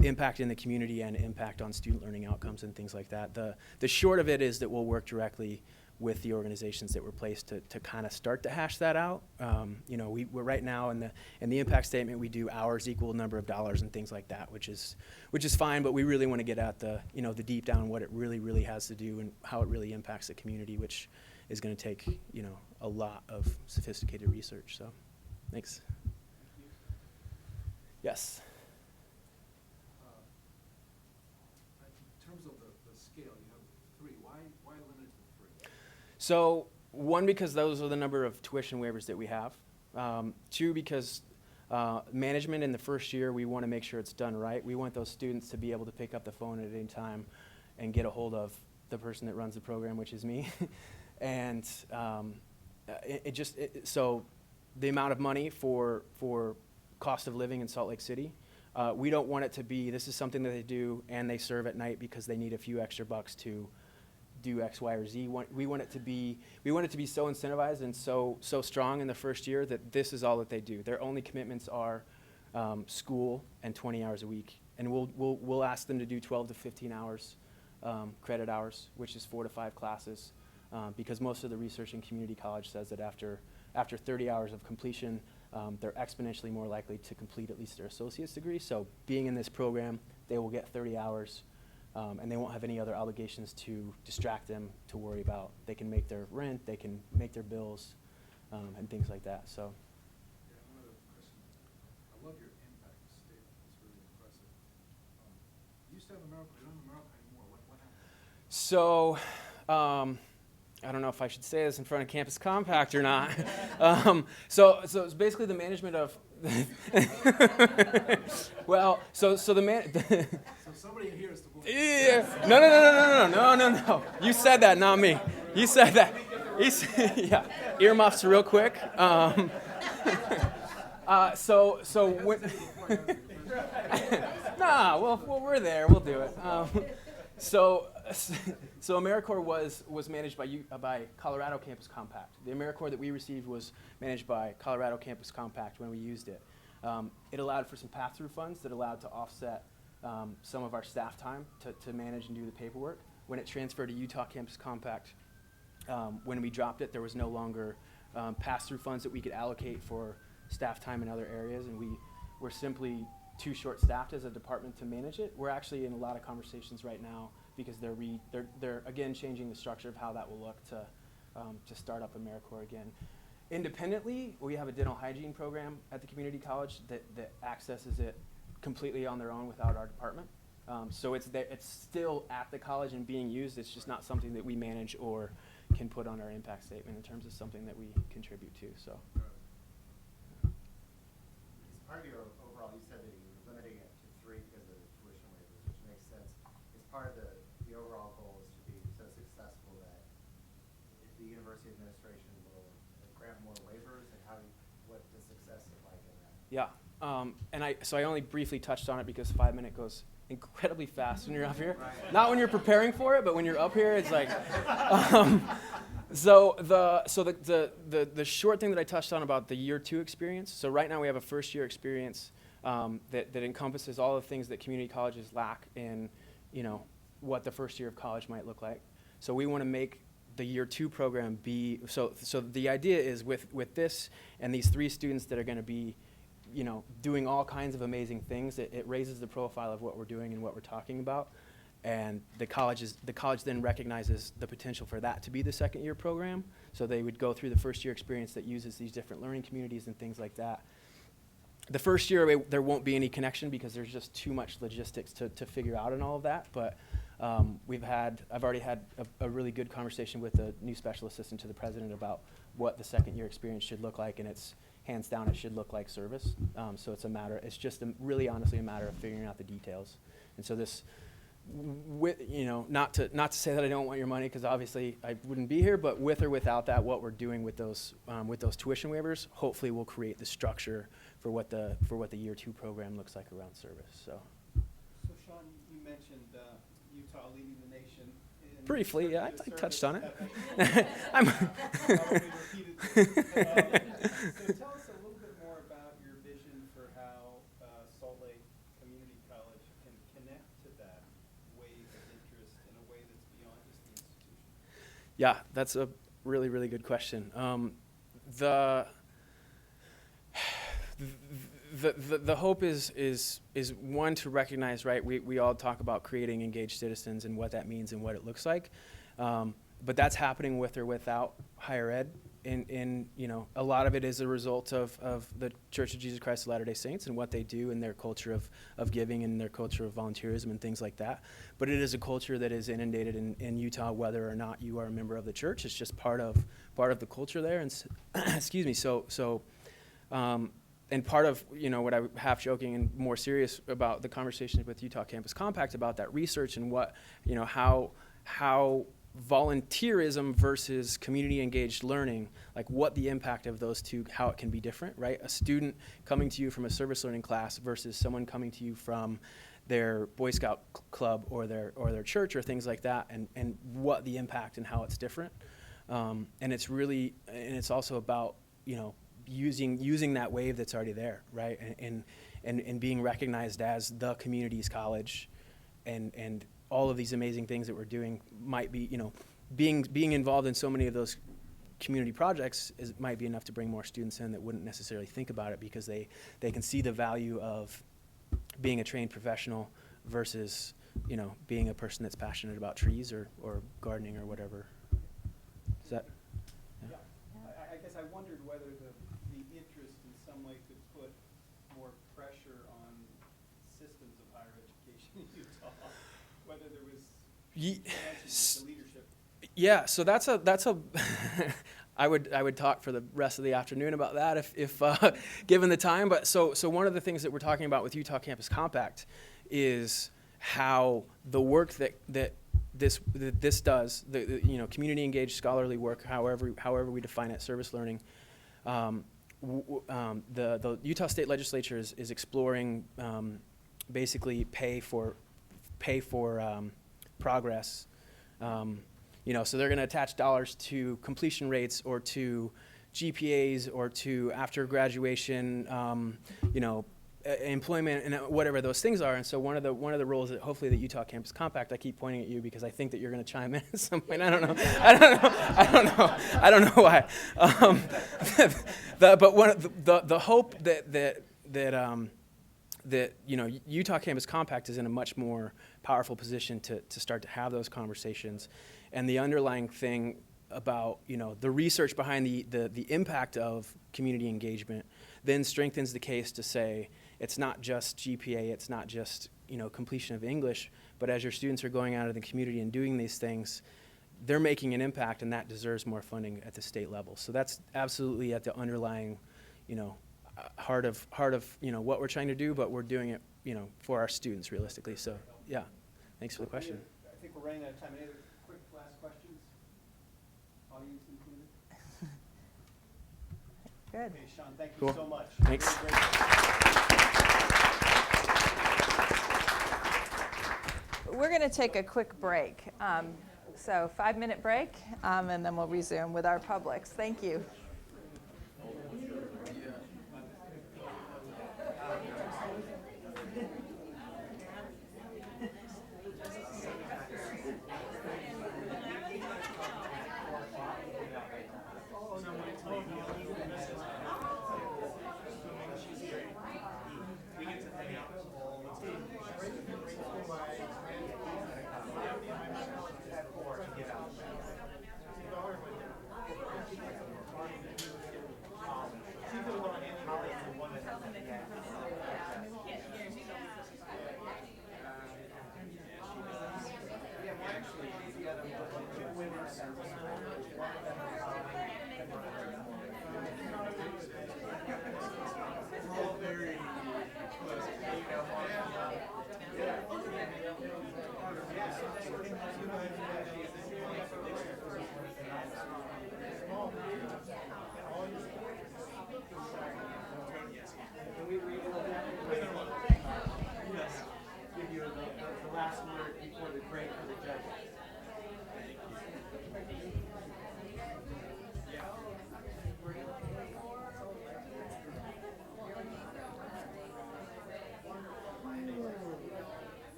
impact in the community and impact on student learning outcomes and things like that. The short of it is that we'll work directly with the organizations that were placed to kind of start to hash that out. We're right now in the impact statement, we do hours equal number of dollars and things like that, which is fine, but we really want to get at the deep down what it really has to do and how it really impacts the community, which is going to take, a lot of sophisticated research. So, thanks. Yes. In terms of the scale, you have 3. Why limited to 3? So, 1, because those are the number of tuition waivers that we have. 2, because management in the first year, we want to make sure it's done right. We want those students to be able to pick up the phone at any time and get a hold of the person that runs the program, which is me. And so the amount of money for cost of living in Salt Lake City, we don't want it to be, this is something that they do and they serve at night because they need a few extra bucks to do X, Y, or Z. We want it to be so incentivized and so strong in the first year that this is all that they do. Their only commitments are school and 20 hours a week, and we'll ask them to do 12 to 15 hours credit hours, which is 4 to 5 classes, because most of the research in community college says that after 30 hours of completion, they're exponentially more likely to complete at least their associate's degree. So being in this program, they will get 30 hours. And they won't have any other obligations to distract them to worry about. They can make their rent, they can make their bills, and things like that. So. Yeah, one other question. I love your impact statement. It's really impressive. You used to have America, you don't have America anymore. What happened? So, I don't know if I should say this in front of Campus Compact or not. So it's basically the management of. Well, so the man. So somebody in here is to blame. Yeah. No. You said that, not me. You said that. Yeah. Earmuffs real quick. So when. Nah. Well, we're there. We'll do it. So AmeriCorps was managed by Colorado Campus Compact. The AmeriCorps that we received was managed by Colorado Campus Compact when we used it. It allowed for some pass-through funds that allowed to offset some of our staff time to manage and do the paperwork. When it transferred to Utah Campus Compact, when we dropped it, there was no longer pass-through funds that we could allocate for staff time in other areas, and we were simply too short-staffed as a department to manage it. We're actually in a lot of conversations right now because they're again changing the structure of how that will look to start up AmeriCorps again. Independently, we have a dental hygiene program at the community college that accesses it completely on their own without our department. So it's still at the college and being used. It's just not something that we manage or can put on our impact statement in terms of something that we contribute to. So. As part of your overall, you said that you were limiting it to 3 because of the tuition waivers, which makes sense. As part of the overall goal is to be so successful that the university administration will grant more waivers, and what does success look like in that? Yeah, so I only briefly touched on it because 5 minutes goes incredibly fast when you're up here. Right. Not when you're preparing for it, but when you're up here, it's like. So the short thing that I touched on about the year 2 experience. So right now we have a first year experience that encompasses all the things that community colleges lack in, what the first year of college might look like. So we want to make the year 2 program be so the idea is with this and these 3 students that are going to be doing all kinds of amazing things, it raises the profile of what we're doing and what we're talking about, and the college then recognizes the potential for that to be the second year program. So they would go through the first year experience that uses these different learning communities and things like that. The first year there won't be any connection because there's just too much logistics to figure out and all of that, but I've already had a really good conversation with the new special assistant to the president about what the second year experience should look like, and it's hands down it should look like service. So it's just really honestly a matter of figuring out the details. And so this, not to say that I don't want your money, because obviously I wouldn't be here, but with or without that, what we're doing with those tuition waivers, hopefully will create the structure for what the year 2 program looks like around service. So Sean, you mentioned Utah leading the nation. Briefly, yeah, I touched on it. So tell us a little bit more about your vision for how Salt Lake Community College can connect to that wave of interest in a way that's beyond just the institution. Yeah, that's a really, really good question. The hope is one, to recognize, right, we all talk about creating engaged citizens and what that means and what it looks like, but that's happening with or without higher ed. A lot of it is a result of the Church of Jesus Christ of Latter-day Saints and what they do and their culture of giving and their culture of volunteerism and things like that. But it is a culture that is inundated in Utah, whether or not you are a member of the church. It's just part of the culture there. And excuse me. And part of what I'm half joking and more serious about the conversation with Utah Campus Compact about that research and what how volunteerism versus community engaged learning, like what the impact of those two, how it can be different, right? A student coming to you from a service learning class versus someone coming to you from their Boy Scout club or their church or things like that, and what the impact and how it's different. And it's also about using that wave that's already there, right? And being recognized as the community's college, and all of these amazing things that we're doing might be, being involved in so many of those community projects might be enough to bring more students in that wouldn't necessarily think about it, because they can see the value of being a trained professional versus, being a person that's passionate about trees or gardening or whatever. Is that? Yeah. I guess I wondered whether the interest in some way could put more pressure on systems of higher education in Utah, whether there was the leadership. Yeah, so that's a I would talk for the rest of the afternoon about that if given the time. But so one of the things that we're talking about with Utah Campus Compact is how the work that this does, the community engaged scholarly work, however we define it, service learning. The Utah State Legislature is exploring basically pay for progress. So they're going to attach dollars to completion rates or to GPAs or to after graduation, employment and whatever those things are. And so one of the roles that hopefully the Utah Campus Compact, I keep pointing at you because I think that you're going to chime in at some point. I don't know why. But one of the hope that Utah Campus Compact is in a much more powerful position to start to have those conversations. And the underlying thing about the research behind the impact of community engagement then strengthens the case to say it's not just GPA, it's not just completion of English, but as your students are going out of the community and doing these things, they're making an impact, and that deserves more funding at the state level. So that's absolutely at the underlying heart of what we're trying to do, but we're doing it for our students realistically. So yeah, thanks for the question. I think we're running out of time. Any other quick last questions? Audience included? Good. Okay, Sean, thank you Cool. so much. Thanks. Really great. We're going to take a quick break. So 5-minute break, and then we'll resume with our Publix. Thank you.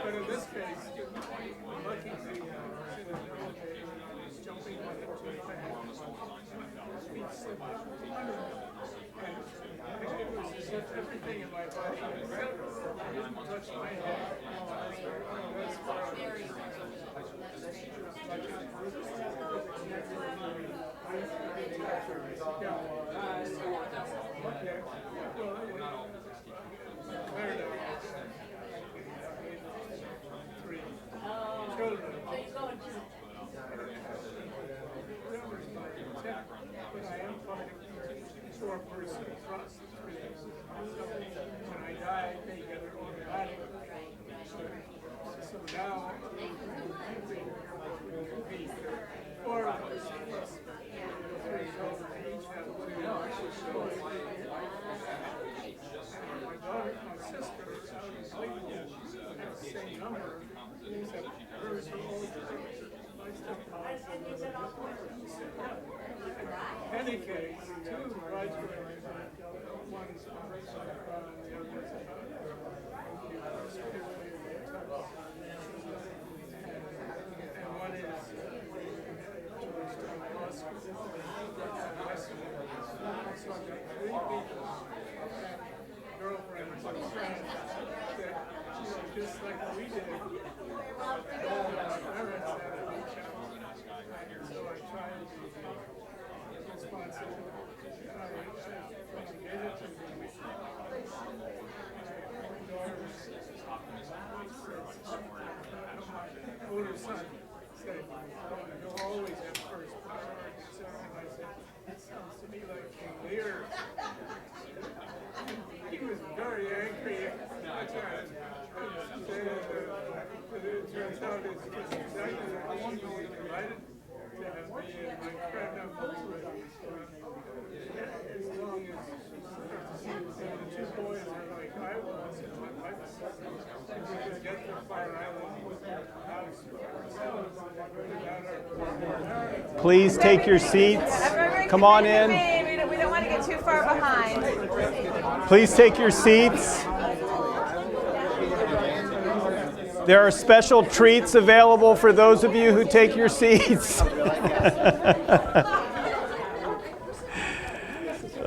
But in this case, lucky jumping on it too fast. Feet slipped up under him. And it was as if everything in my body didn't touch my head. That's for a person across the street. So when I die, they get it automatic. So now, four of us plus three children each have two. My daughter, my sister, is out in Cleveland. Have the same number, except hers are older. In any case, two graduated, one's from the other's and one is Georgetown Law School. So I've got three people, girlfriends and friends, that, just like we did, parents had a big challenge. So I try to be responsible. Older son said, you'll always have first priority. So I said, it sounds to me like King Lear. He was very angry at the time. But it turns out it's just exactly like one you was delighted to have me and my friend on both with me. As long as the two boys are like I was, and my wife we could get to Fire Island house without our Please take your seats. Come on in. We don't want to get too far behind. Please take your seats. There are special treats available for those of you who take your seats.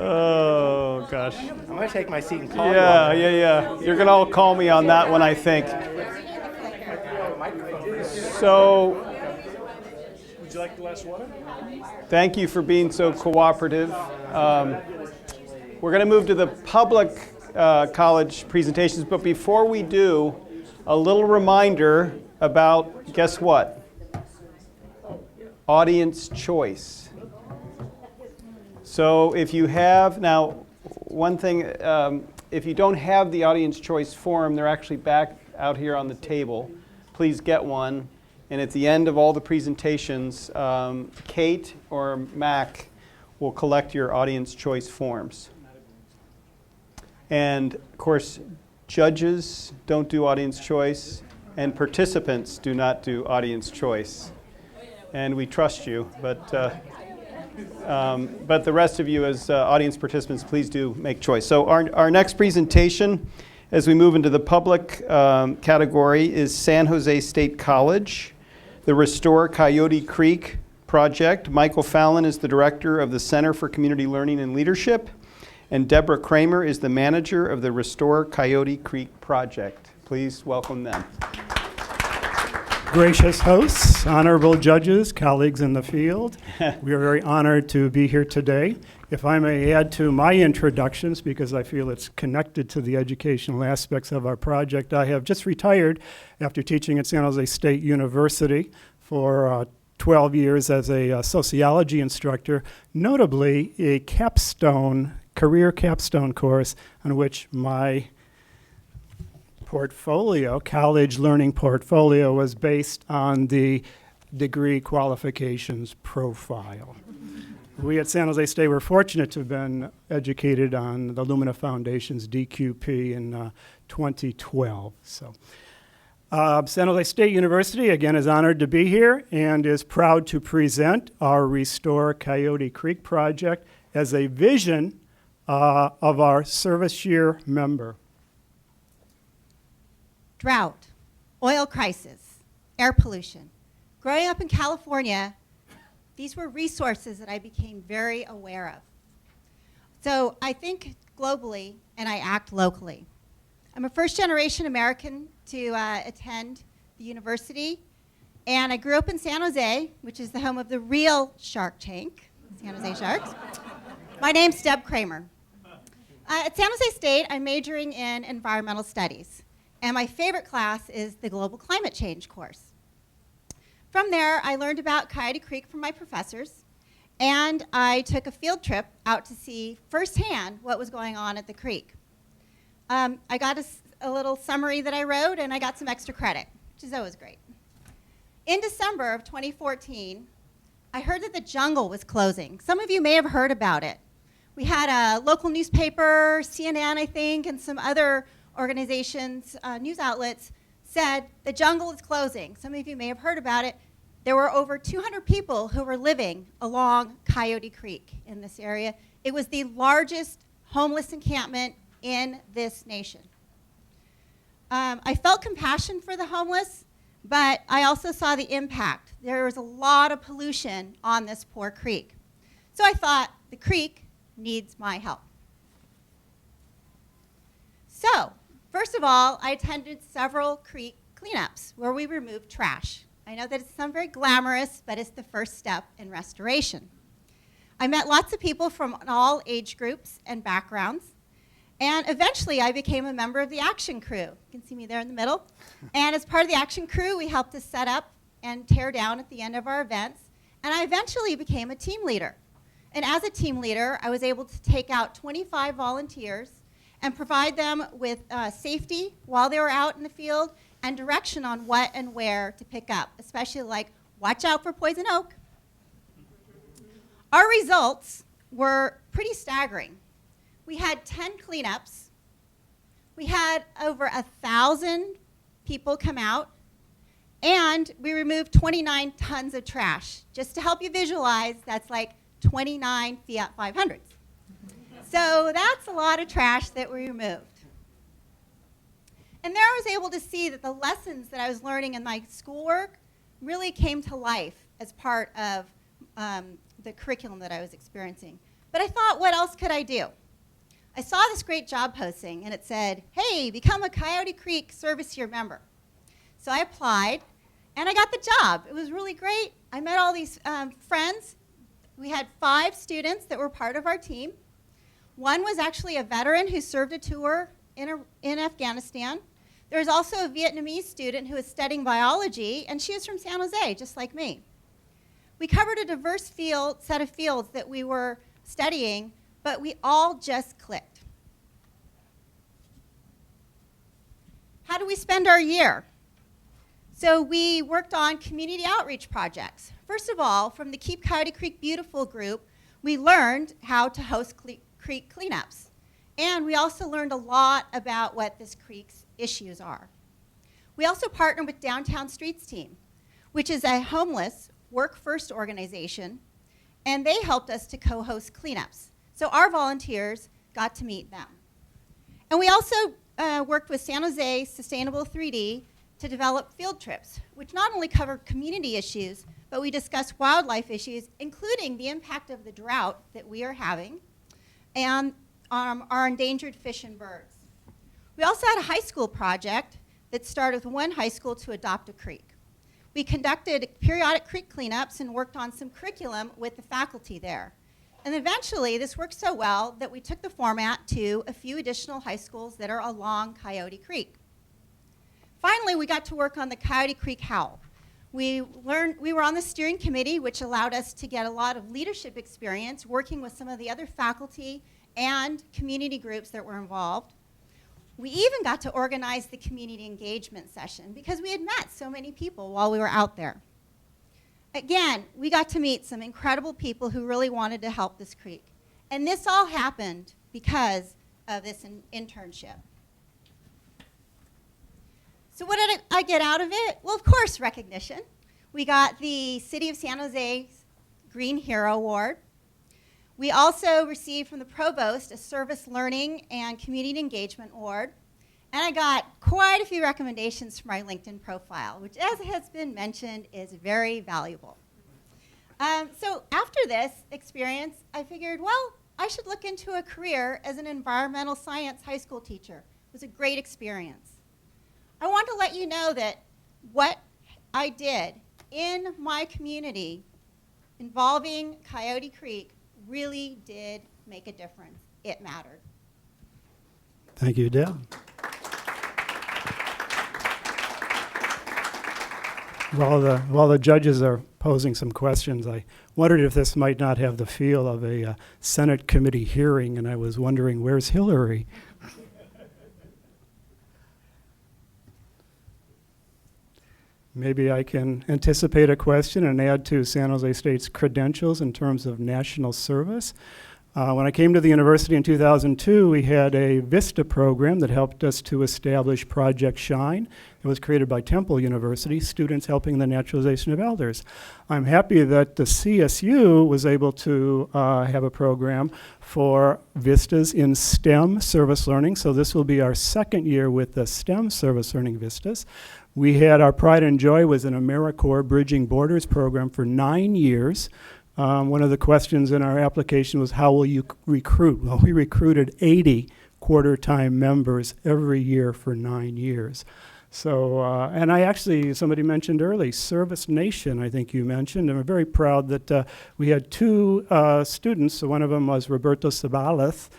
Oh, gosh. I'm going to take my seat and call you. Yeah. You're going to all call me on that one, I think. So, would you like the last water? thank you for being so cooperative. We're going to move to the public college presentations, but before we do, a little reminder about, guess what? Audience choice. So if you have, now one thing, if you don't have the audience choice form, they're actually back out here on the table. Please get one. And at the end of all the presentations, Kate or Mac will collect your audience choice forms. And of course, judges don't do audience choice, and participants do not do audience choice. And we trust you, but the rest of you as audience participants, please do make choice. So our next presentation, as we move into the public category, is San Jose State College, the Restore Coyote Creek project. Michael Fallon is the director of the Center for Community Learning and Leadership, and Deborah Kramer is the manager of the Restore Coyote Creek project. Please welcome them. Gracious hosts, honorable judges, colleagues in the field, we are very honored to be here today. If I may add to my introductions, because I feel it's connected to the educational aspects of our project, I have just retired after teaching at San Jose State University for 12 years as a sociology instructor, notably a career capstone course on which my portfolio, college learning portfolio, was based on the degree qualifications profile. We at San Jose State were fortunate to have been educated on the Lumina Foundation's DQP in 2012. So San Jose State University, again, is honored to be here and is proud to present our Restore Coyote Creek project as a vision of our service year member. Drought, oil crisis, air pollution. Growing up in California, these were resources that I became very aware of. So I think globally and I act locally. I'm a first-generation American to attend the university, and I grew up in San Jose, which is the home of the real Shark Tank, San Jose Sharks. My name's Deb Kramer. At San Jose State, I'm majoring in environmental studies, and my favorite class is the global climate change course. From there, I learned about Coyote Creek from my professors, and I took a field trip out to see firsthand what was going on at the creek. I got a little summary that I wrote, and I got some extra credit, which is always great. In December of 2014, I heard that the jungle was closing. Some of you may have heard about it. We had a local newspaper, CNN, I think, and some other organizations, news outlets, said the jungle is closing. Some of you may have heard about it. There were over 200 people who were living along Coyote Creek in this area. It was the largest homeless encampment in this nation. I felt compassion for the homeless, but I also saw the impact. There was a lot of pollution on this poor creek. So I thought, the creek needs my help. So, first of all, I attended several creek cleanups where we removed trash. I know that it sounds very glamorous, but it's the first step in restoration. I met lots of people from all age groups and backgrounds. And eventually, I became a member of the action crew. You can see me there in the middle. And as part of the action crew, we helped to set up and tear down at the end of our events. And I eventually became a team leader. And as a team leader, I was able to take out 25 volunteers and provide them with safety while they were out in the field and direction on what and where to pick up, especially like, watch out for poison oak. Our results were pretty staggering. We had 10 cleanups. We had over 1,000 people come out, and we removed 29 tons of trash. Just to help you visualize, that's like 29 Fiat 500s. So that's a lot of trash that we removed. And there I was able to see that the lessons that I was learning in my schoolwork really came to life as part of the curriculum that I was experiencing. But I thought, what else could I do? I saw this great job posting, and it said, hey, become a Coyote Creek Service Year member. So I applied, and I got the job. It was really great. I met all these friends. We had 5 students that were part of our team. One was actually a veteran who served a tour in Afghanistan. There was also a Vietnamese student who was studying biology, and she was from San Jose, just like me. We covered a diverse set of fields that we were studying, but we all just clicked. How do we spend our year? So we worked on community outreach projects. First of all, from the Keep Coyote Creek Beautiful group, we learned how to host creek cleanups. And we also learned a lot about what this creek's issues are. We also partnered with Downtown Streets Team, which is a homeless work-first organization, and they helped us to co-host cleanups. So our volunteers got to meet them. And we also worked with San Jose Sustainable 3D to develop field trips, which not only covered community issues, but we discussed wildlife issues, including the impact of the drought that we are having, and our endangered fish and birds. We also had a high school project that started with one high school to adopt a creek. We conducted periodic creek cleanups and worked on some curriculum with the faculty there. And eventually, this worked so well that we took the format to a few additional high schools that are along Coyote Creek. Finally, we got to work on the Coyote Creek Howl. We were on the steering committee, which allowed us to get a lot of leadership experience working with some of the other faculty and community groups that were involved. We even got to organize the community engagement session because we had met so many people while we were out there. Again, we got to meet some incredible people who really wanted to help this creek. And this all happened because of this internship. So So what did I get out of it? Well, of course, recognition. We got the City of San Jose's Green Hero Award. We also received from the Provost a Service Learning and Community Engagement Award. And I got quite a few recommendations for my LinkedIn profile, which, as has been mentioned, is very valuable. So after this experience, I figured, well, I should look into a career as an environmental science high school teacher. It was a great experience. I want to let you know that what I did in my community involving Coyote Creek really did make a difference. It mattered. Thank you, Deb. While the judges are posing some questions, I wondered if this might not have the feel of a Senate committee hearing, and I was wondering, where's Hillary? Maybe I can anticipate a question and add to San Jose State's credentials in terms of national service. When I came to the university in 2002, we had a VISTA program that helped us to establish Project Shine. It was created by Temple University, students helping the naturalization of elders. I'm happy that the CSU was able to have a program for VISTAs in STEM service learning, so this will be our second year with the STEM service learning VISTAs. We had our Pride and Joy was an AmeriCorps Bridging Borders program for 9 years. One of the questions in our application was, how will you recruit? Well, we recruited 80 quarter-time members every year for 9 years. So, and I actually, somebody mentioned early, Service Nation, I think you mentioned, and we're very proud that we had 2 students. So one of them was Roberto Sabaleth.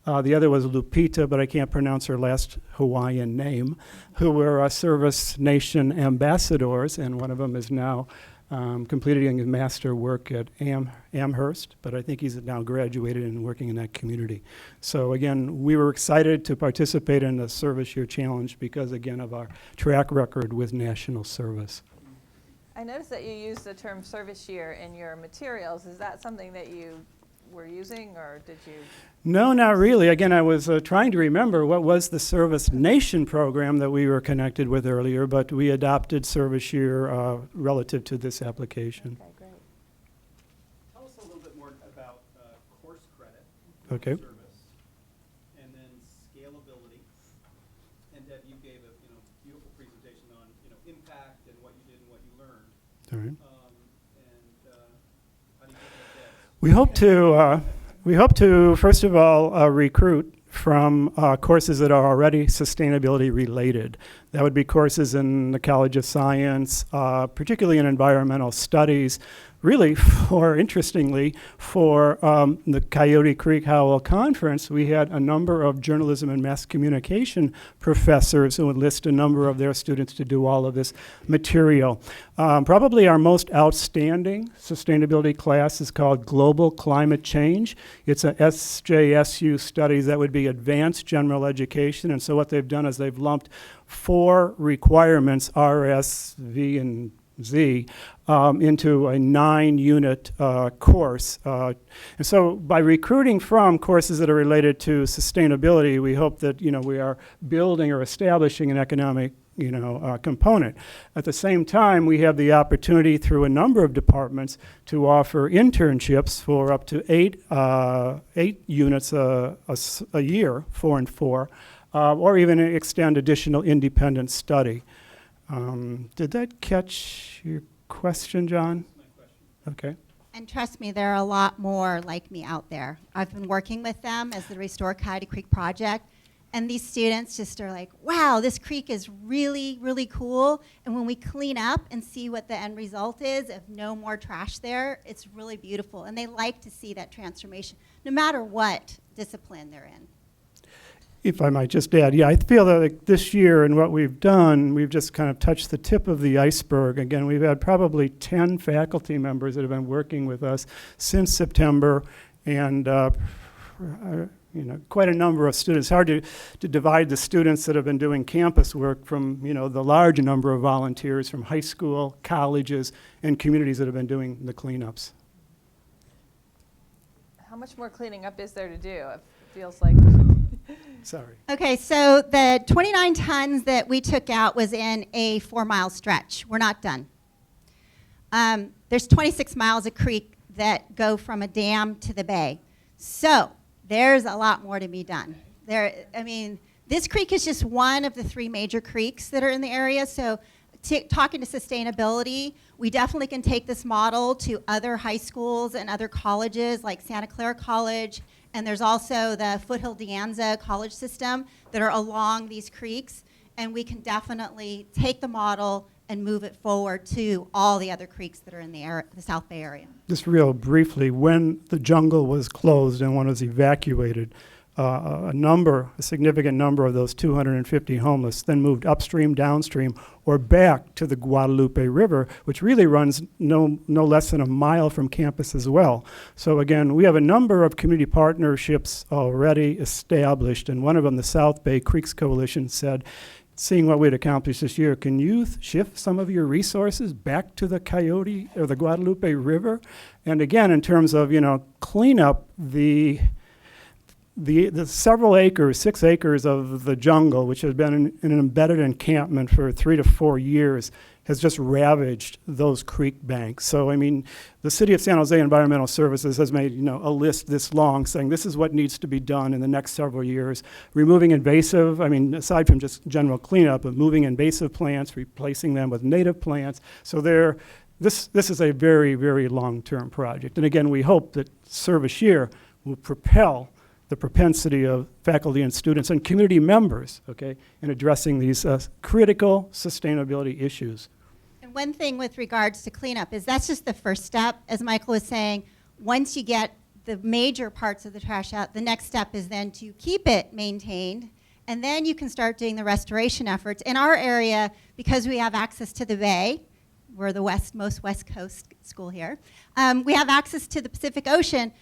The other was Lupita, but I can't pronounce her last Hawaiian name, who were Service Nation ambassadors, and one of them is now completing his master work at Amherst, but I think he's now graduated and working in that community. So again, we were excited to participate in the Service Year Challenge because, again, of our track record with national service. I noticed that you used the term service year in your materials. Is that something that you were using, or did you? No, not really. Again, I was trying to remember what was the Service Nation program that we were connected with earlier, but we adopted Service Year relative to this application. Okay, great. Tell us a little bit more about course credit, Okay. service, and then scalability. And Deb, you gave a beautiful presentation on impact and what you did and what you learned. All right. How do you think about that? We hope to first of all recruit from courses that are already sustainability related. That would be courses in the College of Science, particularly in environmental studies, really interestingly, for the Coyote Creek Howell Conference, we had a number of journalism and mass communication professors who would list a number of their students to do all of this material. Probably our most outstanding sustainability class is called Global Climate Change. It's a SJSU studies that would be advanced general education, and so what they've done is they've lumped 4 requirements, R, S, V, and Z, into a 9-unit course. And so by recruiting from courses that are related to sustainability, we hope that, we are building or establishing an economic, component. At the same time, we have the opportunity through a number of departments to offer internships for up to 8 units a year, 4 and 4, or even extend additional independent study. Did that catch your question, John? That's my question. Okay. And trust me, there are a lot more like me out there. I've been working with them as the Restore Coyote Creek project, and these students just are like, wow, this creek is really, really cool. And when we clean up and see what the end result is of no more trash there, it's really beautiful. And they like to see that transformation, no matter what discipline they're in. If I might just add, I feel that this year and what we've done, we've just kind of touched the tip of the iceberg. Again, we've had probably 10 faculty members that have been working with us since September, and quite a number of students. It's hard to divide the students that have been doing campus work from the large number of volunteers from high school, colleges, and communities that have been doing the cleanups. How much more cleaning up is there to do? It feels like Sorry. Okay, so the 29 tons that we took out was in a 4-mile stretch. We're not done. There's 26 miles of creek that go from a dam to the bay. So there's a lot more to be done. This creek is just one of the 3 major creeks that are in the area. So talking to sustainability, we definitely can take this model to other high schools and other colleges like Santa Clara College. And there's also the Foothill De Anza College system that are along these creeks. And we can definitely take the model and move it forward to all the other creeks that are in the South Bay area. Just real briefly, when the jungle was closed and one was evacuated, a significant number of those 250 homeless then moved upstream, downstream, or back to the Guadalupe River, which really runs no less than a mile from campus as well. So again, we have a number of community partnerships already established, and one of them, the South Bay Creeks Coalition, said, seeing what we'd accomplished this year, can you shift some of your resources back to the Coyote or the Guadalupe River? And again, in terms of, clean up the several acres, 6 acres of the jungle, which has been in an embedded encampment for 3 to 4 years, has just ravaged those creek banks. So, the City of San Jose Environmental Services has made, a list this long saying this is what needs to be done in the next several years. Removing invasive, aside from just general cleanup, but moving invasive plants, replacing them with native plants. So this is a very, very long-term project. And again, we hope that service year will propel the propensity of faculty and students and community members, in addressing these critical sustainability issues. And one thing with regards to cleanup is that's just the first step. As Michael was saying, once you get the major parts of the trash out, the next step is then to keep it maintained, and then you can start doing the restoration efforts. In our area, because we have access to the bay, we're the most west coast school here, we have access to the Pacific Ocean.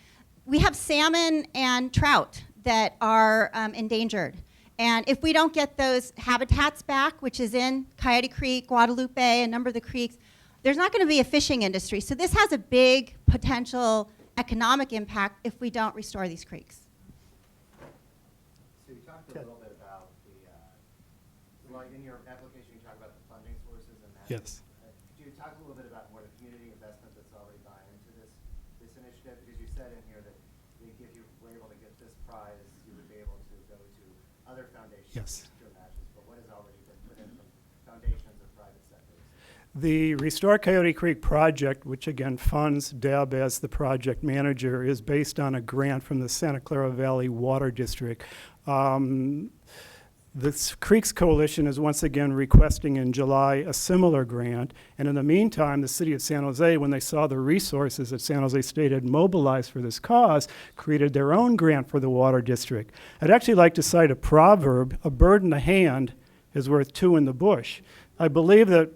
We have salmon and trout that are endangered. And if we don't get those habitats back, which is in Coyote Creek, Guadalupe, a number of the creeks, there's not going to be a fishing industry. So this has a big potential economic impact if we don't restore these creeks. So you talked a little bit about in your application, you talk about the funding sources and that. Yes. Could you talk a little bit about more the community investment that's already gone into this initiative? Because you said in here that if you were able to get this prize, you would be able to go to other foundations. Yes. Matches, but what has already been put in from foundations or private sectors? The Restore Coyote Creek project, which again funds Deb as the project manager, is based on a grant from the Santa Clara Valley Water District. The Creeks Coalition is once again requesting in July a similar grant, and in the meantime, the City of San Jose, when they saw the resources that San Jose State had mobilized for this cause, created their own grant for the Water District. I'd actually like to cite a proverb, a bird in the hand is worth 2 in the bush. I believe that,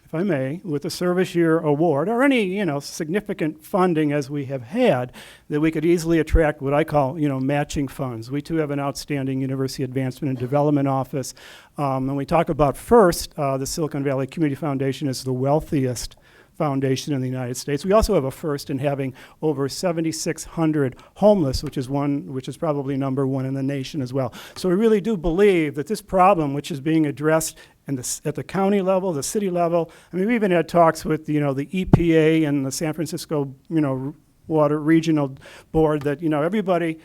if I may, with the Service Year Award, or any, significant funding as we have had, that we could easily attract what I call, matching funds. We too have an outstanding University Advancement and Development Office. When we talk about FIRST, the Silicon Valley Community Foundation is the wealthiest foundation in the United States. We also have a first in having over 7,600 homeless, which is probably number 1 in the nation as well. So we really do believe that this problem, which is being addressed at the county level, the city level, we even had talks with, the EPA and the San Francisco, Water Regional Board that, everybody,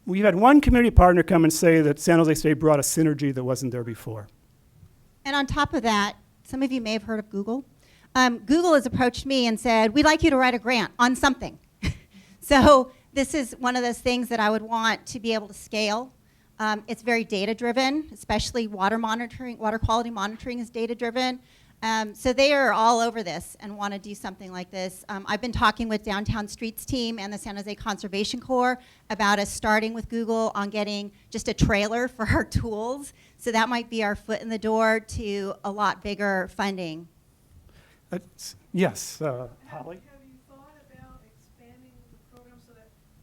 we've had one community partner come and say that San Jose State brought a synergy that wasn't there before. And on top of that, some of you may have heard of Google. Google has approached me and said, we'd like you to write a grant on something. So this is one of those things that I would want to be able to scale. It's very data-driven, especially water monitoring. Water quality monitoring is data-driven. So they are all over this and want to do something like this. I've been talking with Downtown Streets team and the San Jose Conservation Corps about us starting with Google on getting just a trailer for our tools. So that might be our foot in the door to a lot bigger funding. Yes, Holly? Have you thought about expanding the program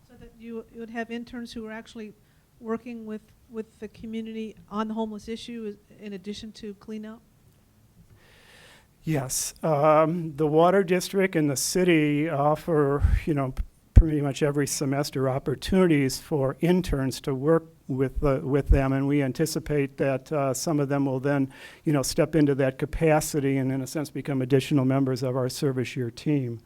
so that you would have interns who are actually working with the community on the homeless issue in addition to cleanup? Yes, the Water District and the city offer, pretty much every semester opportunities for interns to work with them, and we anticipate that some of them will then, step into that capacity and in a sense become additional members of our service year team.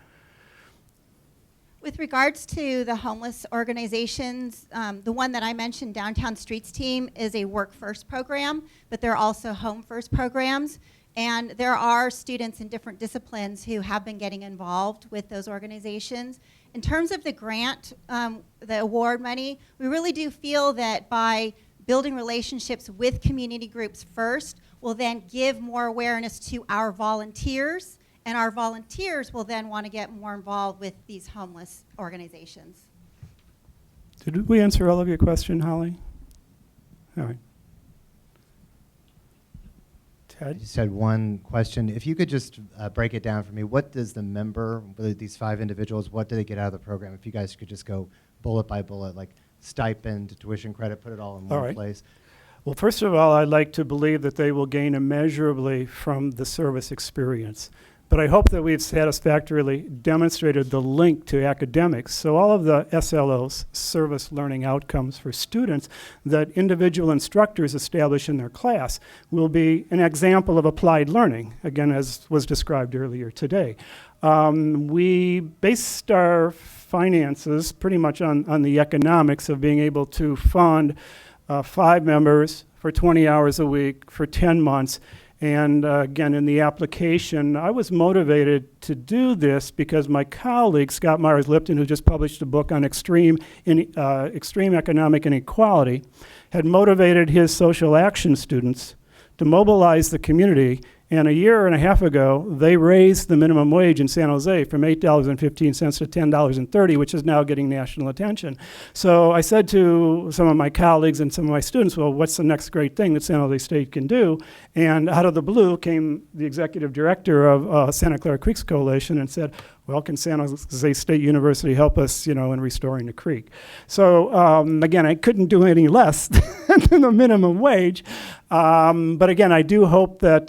With regards to the homeless organizations, the one that I mentioned, Downtown Streets Team, is a work first program, but there are also home first programs. And there are students in different disciplines who have been getting involved with those organizations. In terms of the grant, the award money, we really do feel that by building relationships with community groups first, will then give more awareness to our volunteers, and our volunteers will then want to get more involved with these homeless organizations. Did we answer all of your question, Holly? All right. I just had one question. If you could just break it down for me, what does the member, these 5 individuals, what do they get out of the program? If you guys could just go bullet by bullet, like stipend, tuition credit, put it all in one place. Well, first of all, I'd like to believe that they will gain immeasurably from the service experience. But I hope that we've satisfactorily demonstrated the link to academics. So all of the SLOs, service learning outcomes for students, that individual instructors establish in their class will be an example of applied learning, again, as was described earlier today. We based our finances pretty much on the economics of being able to fund 5 members for 20 hours a week for 10 months. And again, in the application, I was motivated to do this because my colleague, Scott Myers-Lipton, who just published a book on extreme economic inequality, had motivated his social action students to mobilize the community. And a year and a half ago, they raised the minimum wage in San Jose from $8.15 to $10.30, which is now getting national attention. So I said to some of my colleagues and some of my students, well, what's the next great thing that San Jose State can do? And out of the blue came the executive director of Santa Clara Creeks Coalition and said, well, can San Jose State University help us, in restoring the creek? So again, I couldn't do any less than the minimum wage. But again, I do hope that,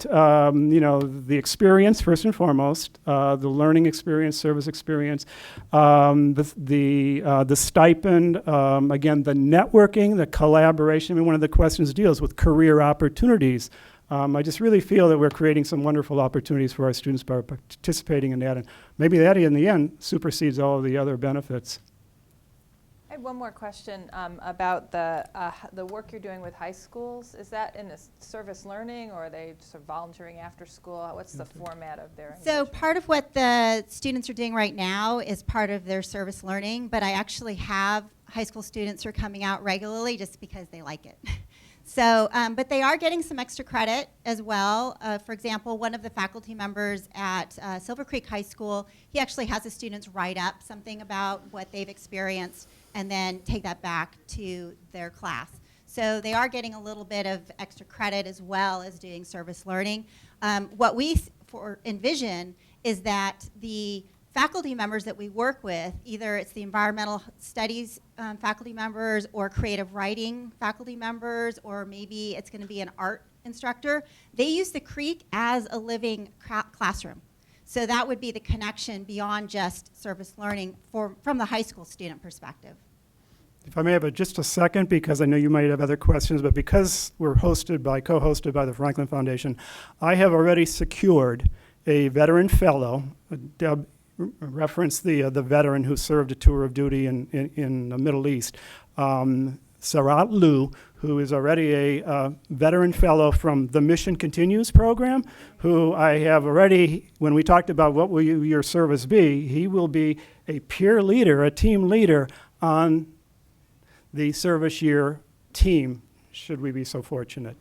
the experience, first and foremost, the learning experience, service experience, the stipend, again, the networking, the collaboration. I mean, one of the questions deals with career opportunities. I just really feel that we're creating some wonderful opportunities for our students by participating in that, and maybe that in the end supersedes all of the other benefits. I have one more question about the work you're doing with high schools. Is that in a service learning, or are they sort of volunteering after school? What's the format of their engagement? So part of what the students are doing right now is part of their service learning, but I actually have high school students who are coming out regularly just because they like it. So, but they are getting some extra credit as well. For example, one of the faculty members at Silver Creek High School, he actually has the students write up something about what they've experienced and then take that back to their class. So they are getting a little bit of extra credit as well as doing service learning. What we envision is that the faculty members that we work with, either it's the environmental studies faculty members or creative writing faculty members, or maybe it's going to be an art instructor, they use the creek as a living classroom. So that would be the connection beyond just service learning from the high school student perspective. If I may have just a second, because I know you might have other questions, but because we're co-hosted by the Franklin Foundation, I have already secured a veteran fellow. Deb referenced the veteran who served a tour of duty in the Middle East, Sarat Liu, who is already a veteran fellow from the Mission Continues program, who I have already, when we talked about what will your service be, he will be a peer leader, a team leader on the service year team, should we be so fortunate.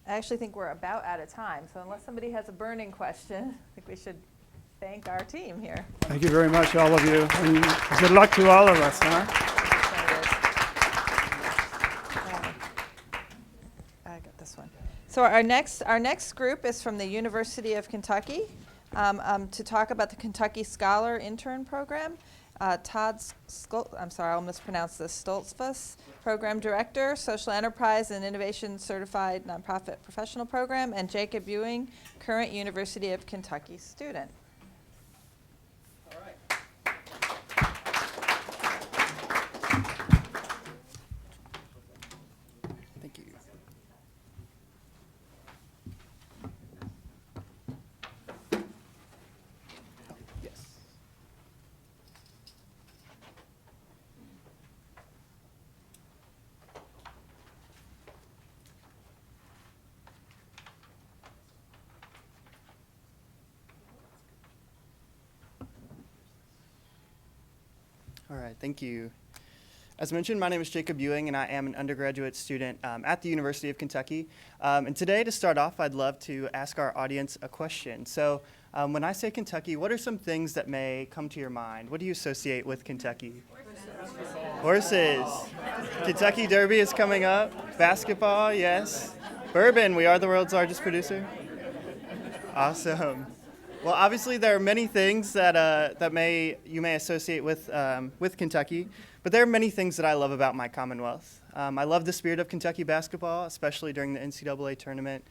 I actually think we're about out of time, so unless somebody has a burning question, I think we should thank our team here. Thank you very much, all of you, and good luck to all of us. I got this one. So our next group is from the University of Kentucky to talk about the Kentucky Scholar Intern Program. Todd I'll mispronounce this, Stoltzfus, Program Director, Social Enterprise and Innovation Certified Nonprofit Professional Program, and Jacob Ewing, current University of Kentucky student. All right. All right, thank you. As mentioned, my name is Jacob Ewing, and I am an undergraduate student at the University of Kentucky. And today, to start off, I'd love to ask our audience a question. So when I say Kentucky, what are some things that may come to your mind? What do you associate with Kentucky? Horses. Kentucky Derby is coming up. Basketball, yes. Bourbon, we are the world's largest producer. Awesome. Well, obviously, there are many things that you may associate with Kentucky. But there are many things that I love about my Commonwealth. I love the spirit of Kentucky basketball, especially during the NCAA tournament.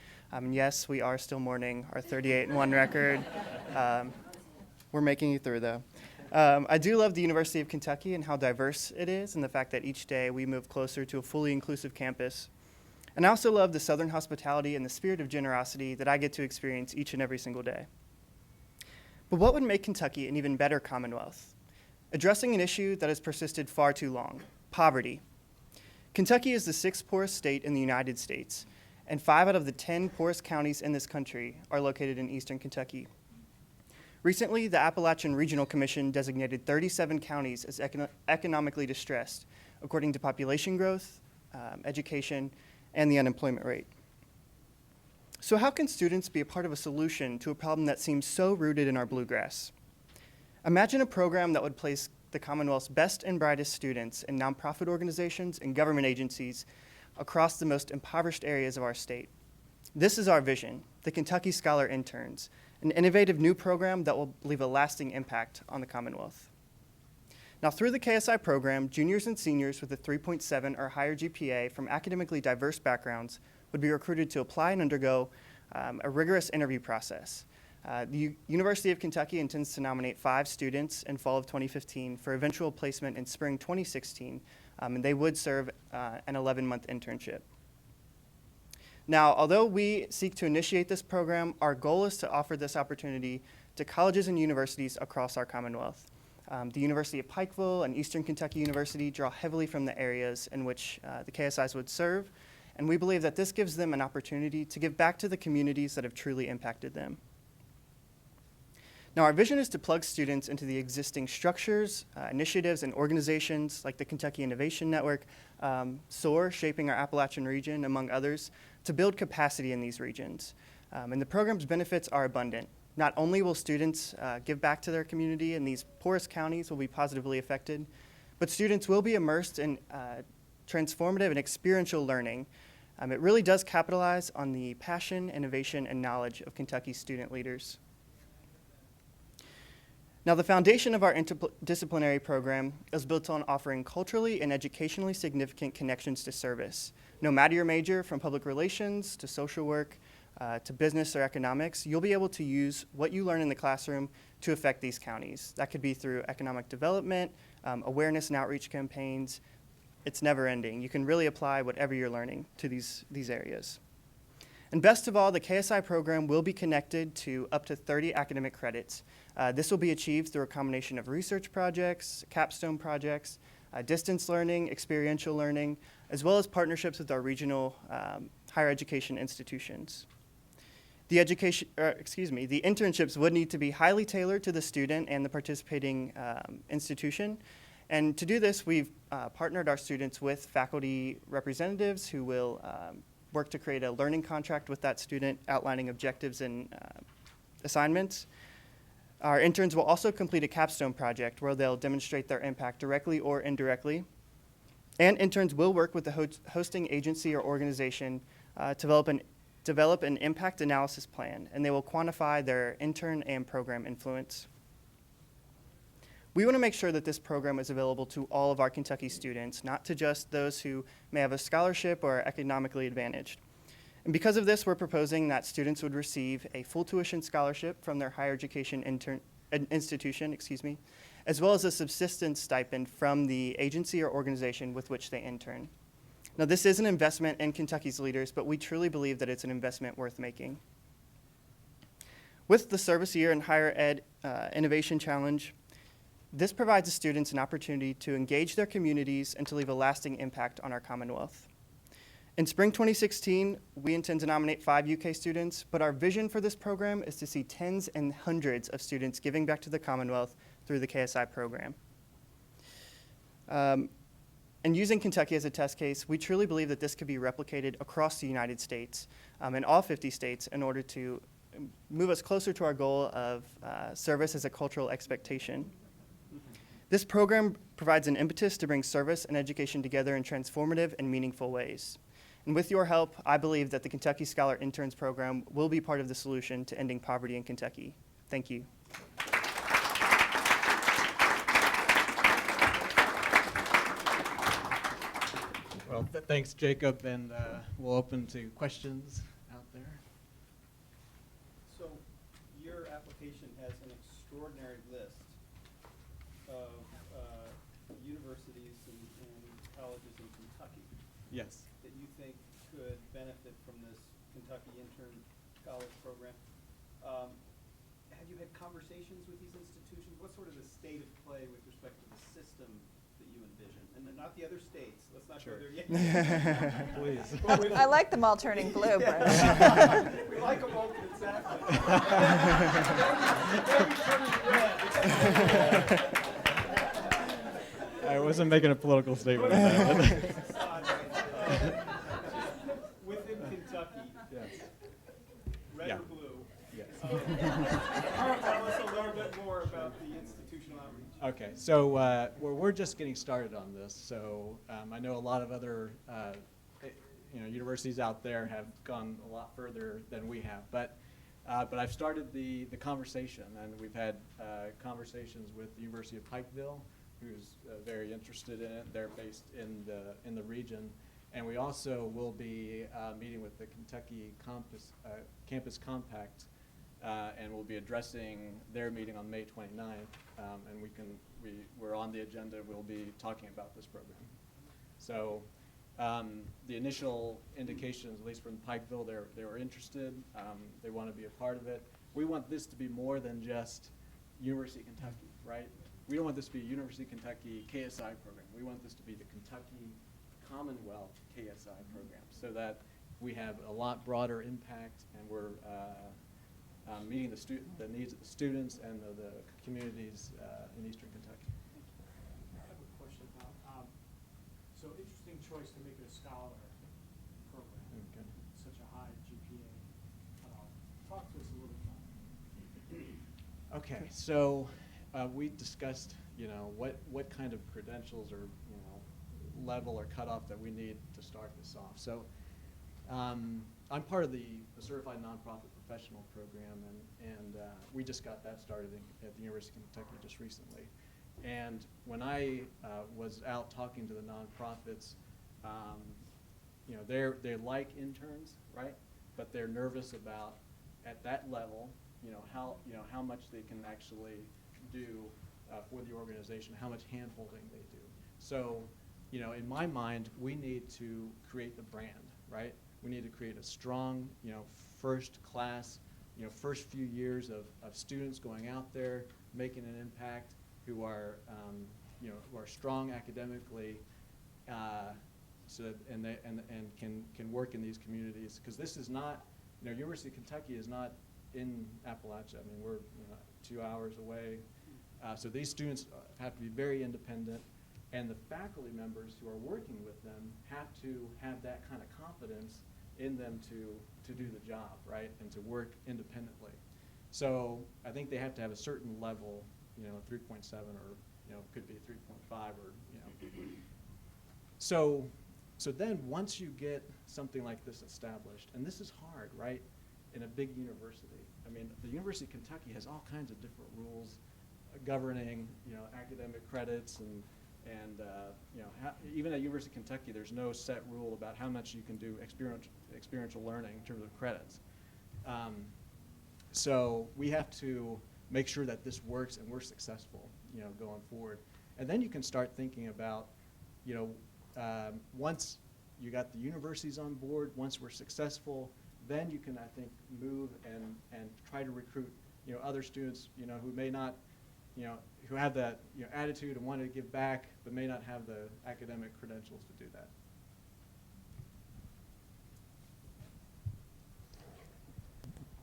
Yes, we are still mourning our 38-1 record. We're making it through, though. I do love the University of Kentucky and how diverse it is, and the fact that each day we move closer to a fully inclusive campus. And I also love the Southern hospitality and the spirit of generosity that I get to experience each and every single day. But what would make Kentucky an even better Commonwealth? Addressing an issue that has persisted far too long, poverty. Kentucky is the 6th poorest state in the United States, and 5 out of the 10 poorest counties in this country are located in eastern Kentucky. Recently, the Appalachian Regional Commission designated 37 counties as economically distressed, according to population growth, education, and the unemployment rate. So how can students be a part of a solution to a problem that seems so rooted in our bluegrass? Imagine a program that would place the Commonwealth's best and brightest students in nonprofit organizations and government agencies across the most impoverished areas of our state. This is our vision, the Kentucky Scholar Interns, an innovative new program that will leave a lasting impact on the Commonwealth. Now, through the KSI program, juniors and seniors with a 3.7 or higher GPA from academically diverse backgrounds would be recruited to apply and undergo a rigorous interview process. The University of Kentucky intends to nominate 5 students in fall of 2015 for eventual placement in spring 2016, and they would serve an 11-month internship. Now, although we seek to initiate this program, our goal is to offer this opportunity to colleges and universities across our Commonwealth. The University of Pikeville and Eastern Kentucky University draw heavily from the areas in which the KSIs would serve, and we believe that this gives them an opportunity to give back to the communities that have truly impacted them. Now, our vision is to plug students into the existing structures, initiatives, and organizations like the Kentucky Innovation Network, SOAR, Shaping Our Appalachian Region, among others, to build capacity in these regions. And the program's benefits are abundant. Not only will students give back to their community and these poorest counties will be positively affected, but students will be immersed in transformative and experiential learning. It really does capitalize on the passion, innovation, and knowledge of Kentucky's student leaders. Now, the foundation of our interdisciplinary program is built on offering culturally and educationally significant connections to service. No matter your major, from public relations to social work to business or economics, you'll be able to use what you learn in the classroom to affect these counties. That could be through economic development, awareness and outreach campaigns. It's never ending. You can really apply whatever you're learning to these areas. And best of all, the KSI program will be connected to up to 30 academic credits. This will be achieved through a combination of research projects, capstone projects, distance learning, experiential learning, as well as partnerships with our regional higher education institutions. The internships would need to be highly tailored to the student and the participating institution. And to do this, we've partnered our students with faculty representatives who will work to create a learning contract with that student, outlining objectives and assignments. Our interns will also complete a capstone project where they'll demonstrate their impact directly or indirectly. And interns will work with the hosting agency or organization to develop an impact analysis plan, and they will quantify their intern and program influence. We want to make sure that this program is available to all of our Kentucky students, not to just those who may have a scholarship or are economically advantaged. And because of this, we're proposing that students would receive a full tuition scholarship from their higher education institution, as well as a subsistence stipend from the agency or organization with which they intern. Now, this is an investment in Kentucky's leaders, but we truly believe that it's an investment worth making. With the Service Year and Higher Ed Innovation Challenge, this provides the students an opportunity to engage their communities and to leave a lasting impact on our Commonwealth. In spring 2016, we intend to nominate 5 UK students, but our vision for this program is to see tens and hundreds of students giving back to the Commonwealth through the KSI program. And using Kentucky as a test case, we truly believe that this could be replicated across the United States in all 50 states in order to move us closer to our goal of service as a cultural expectation. This program provides an impetus to bring service and education together in transformative and meaningful ways. And with your help, I believe that the Kentucky Scholar Interns Program will be part of the solution to ending poverty in Kentucky. Thank you. Well, thanks, Jacob, and we'll open to questions out there. So your application has an extraordinary list of universities and colleges in Kentucky. Yes. That you think could benefit from this Kentucky Intern College Program. Have you had conversations with these institutions? What's sort of the state of play with respect to the system that you envision? And then not the other states. Let's not go there yet. Please. I like them all turning blue, Brent. We like them all, exactly. I wasn't making a political statement. Within Kentucky, Yes. red Yeah. or blue. Yes. Tell us a little bit more about the institutional outreach. Okay, so we're just getting started on this. So I know a lot of other universities out there have gone a lot further than we have, but I've started the conversation, and we've had conversations with the University of Pikeville, who's very interested in it. They're based in the region, and we also will be meeting with the Kentucky Campus Compact. And we'll be addressing their meeting on May 29th, and we're on the agenda. We'll be talking about this program. So the initial indications, at least from Pikeville, they were interested. They want to be a part of it. We want this to be more than just University of Kentucky, right? We don't want this to be a University of Kentucky KSI program. We want this to be the Kentucky Commonwealth KSI program, so that we have a lot broader impact, and we're meeting the needs of the students and the communities in Eastern Kentucky. I have a question about, so interesting choice to make it a scholar program. Okay. Such a high GPA cutoff. Talk to us a little bit about it. Okay, so we discussed, what kind of credentials or, level or cutoff that we need to start this off. So I'm part of the Certified Nonprofit Professional Program, and we just got that started at the University of Kentucky just recently. And when I was out talking to the nonprofits, they like interns, right? But they're nervous about, at that level, how much they can actually do for the organization, how much hand-holding they do. So, in my mind, we need to create the brand, right? We need to create a strong, first class, first few years of students going out there, making an impact, who are, who are strong academically, and can work in these communities. Because this is not, University of Kentucky is not in Appalachia. I mean, we're 2 hours away. So these students have to be very independent. And the faculty members who are working with them have to have that kind of confidence in them to do the job, right, and to work independently. So I think they have to have a certain level, 3.7 or, could be 3.5 or, So then once you get something like this established, and this is hard, right, in a big university. I mean, the University of Kentucky has all kinds of different rules governing, academic credits and even at University of Kentucky, there's no set rule about how much you can do experiential learning in terms of credits. So we have to make sure that this works and we're successful, going forward. And then you can start thinking about, once you got the universities on board, once we're successful, then you can, I think, move and try to recruit, other students, who may not, who have that attitude and want to give back, but may not have the academic credentials to do that.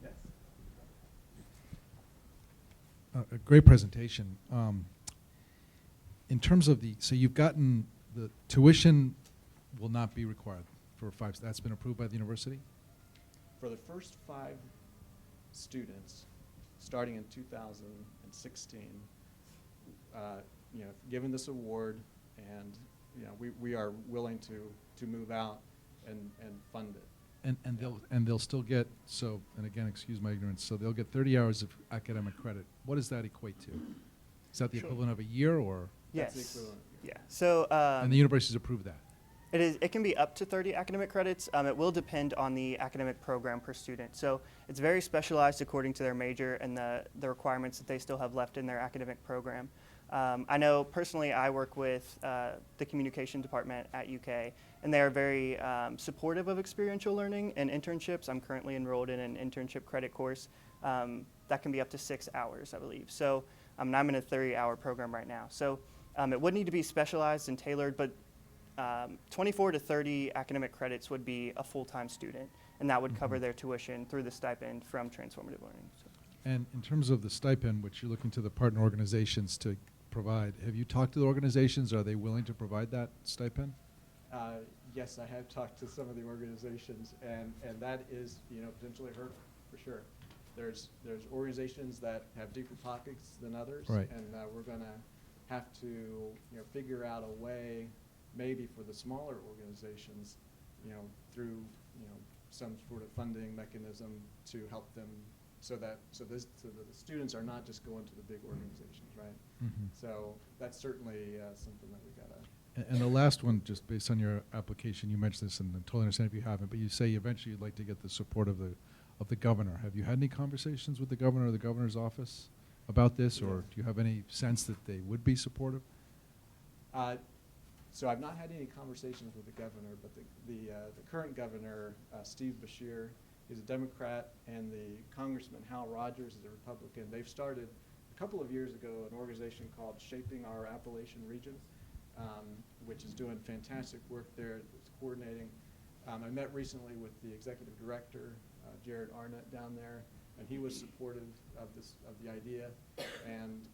Yes. A great presentation. in terms of so you've gotten the tuition will not be required for 5. That's been approved by the university? For the first 5 students, starting in 2016, given this award, and we are willing to move out and fund it. And they'll still get, and again, excuse my ignorance, so they'll get 30 hours of academic credit. What does that equate to? Is that the equivalent of a year, or? Yes. That's the equivalent. Yeah. So. And the universities approve that? It is. It can be up to 30 academic credits. It will depend on the academic program per student. So it's very specialized according to their major and the requirements that they still have left in their academic program. I know personally I work with the communication department at UK, and they are very supportive of experiential learning and internships. I'm currently enrolled in an internship credit course that can be up to 6 hours, I believe. So I'm in a 30-hour program right now. So it would need to be specialized and tailored, but 24 to 30 academic credits would be a full-time student, and that would cover their tuition through the stipend from Transformative Learning. So. And in terms of the stipend, which you're looking to the partner organizations to provide, have you talked to the organizations? Are they willing to provide that stipend? Yes, I have talked to some of the organizations, and that is potentially a hurdle for sure. There's organizations that have deeper pockets than others, right. And we're going to have to figure out a way, maybe for the smaller organizations, through some sort of funding mechanism to help them, so that the students are not just going to the big organizations, right? Mm-hmm. So that's certainly something that we gotta. And the last one, just based on your application, you mentioned this, and I totally understand if you haven't, but you say eventually you'd like to get the support of the governor. Have you had any conversations with the governor or the governor's office about this, or do you have any sense that they would be supportive? So I've not had any conversations with the governor, but the current governor, Steve Beshear, is a Democrat, and the Congressman Hal Rogers is a Republican. They've started a couple of years ago an organization called Shaping Our Appalachian Region, which is doing fantastic work there. It's coordinating. I met recently with the executive director, Jared Arnett, down there, and he was supportive of the idea. And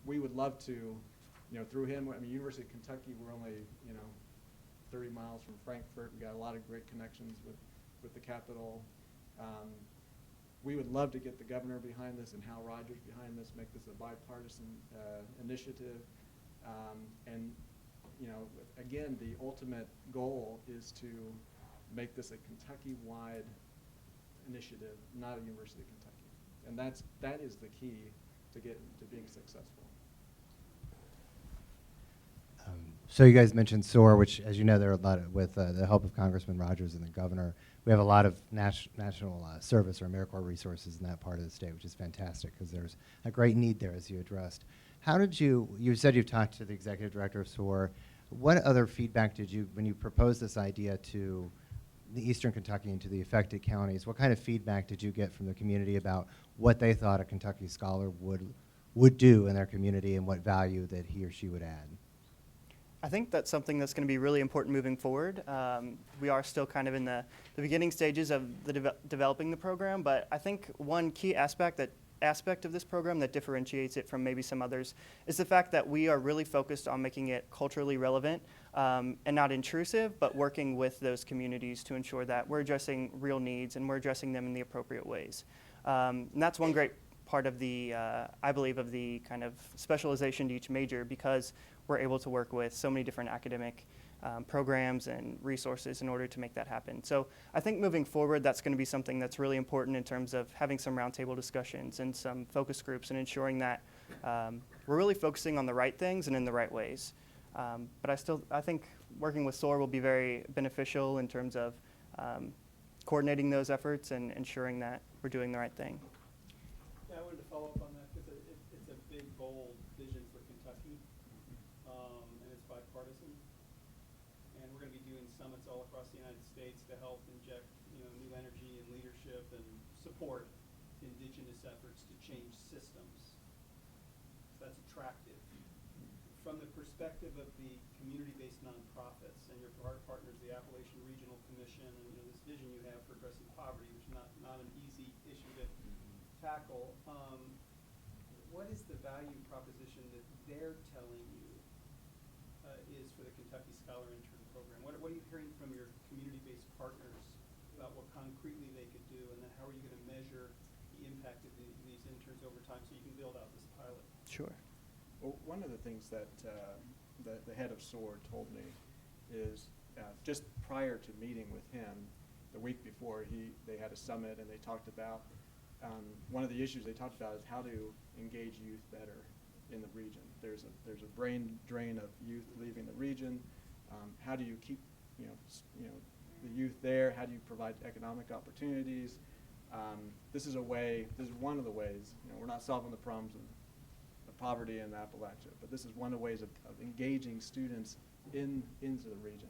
we would love to, through him. I mean, University of Kentucky, we're only 30 miles from Frankfurt. We got a lot of great connections with the Capitol. We would love to get the governor behind this and Hal Rogers behind this, make this a bipartisan initiative. And again, the ultimate goal is to make this a Kentucky-wide initiative, not a University of Kentucky. And that is the key to being successful. So you guys mentioned SOAR, which, as you know, there are a lot of, with the help of Congressman Rogers and the governor, we have a lot of national service or AmeriCorps resources in that part of the state, which is fantastic because there's a great need there, as you addressed. How did you said you've talked to the executive director of SOAR. What other feedback did you, when you proposed this idea to the Eastern Kentucky and to the affected counties, what kind of feedback did you get from the community about what they thought a Kentucky scholar would do in their community and what value that he or she would add? I think that's something that's going to be really important moving forward. We are still kind of in the beginning stages of developing the program, but I think one key aspect of this program that differentiates it from maybe some others is the fact that we are really focused on making it culturally relevant and not intrusive, but working with those communities to ensure that we're addressing real needs and we're addressing them in the appropriate ways. And that's one great part of the, I believe, of the kind of specialization to each major, because we're able to work with so many different academic programs and resources in order to make that happen. So I think moving forward, that's going to be something that's really important in terms of having some roundtable discussions and some focus groups and ensuring that we're really focusing on the right things and in the right ways. But I think working with SOAR will be very beneficial in terms of coordinating those efforts and ensuring that we're doing the right thing. Yeah, I wanted to follow up on that because it's a big, bold vision for Kentucky, and it's bipartisan. And we're going to be doing summits all across the United States to help inject, new energy and leadership and support indigenous efforts to change systems. So that's attractive. From the perspective of the community-based nonprofits and your partners, the Appalachian Regional Commission, and this vision you have for addressing poverty, which is not an easy issue to tackle. What is the value proposition that they're telling you for the Kentucky Scholar Intern Program? What are you hearing from your community-based partners about what concretely they could do, and then how are you going to measure the impact of these interns over time so you can build out this pilot? Sure. Well, one of the things that the head of SOAR told me is just prior to meeting with him, the week before, they had a summit and they talked about one of the issues they talked about is how to engage youth better in the region. There's a brain drain of youth leaving the region. How do you keep the youth there? How do you provide economic opportunities? This is one of the ways. We're not solving the problems of poverty in Appalachia, but this is one of the ways of engaging students into the region.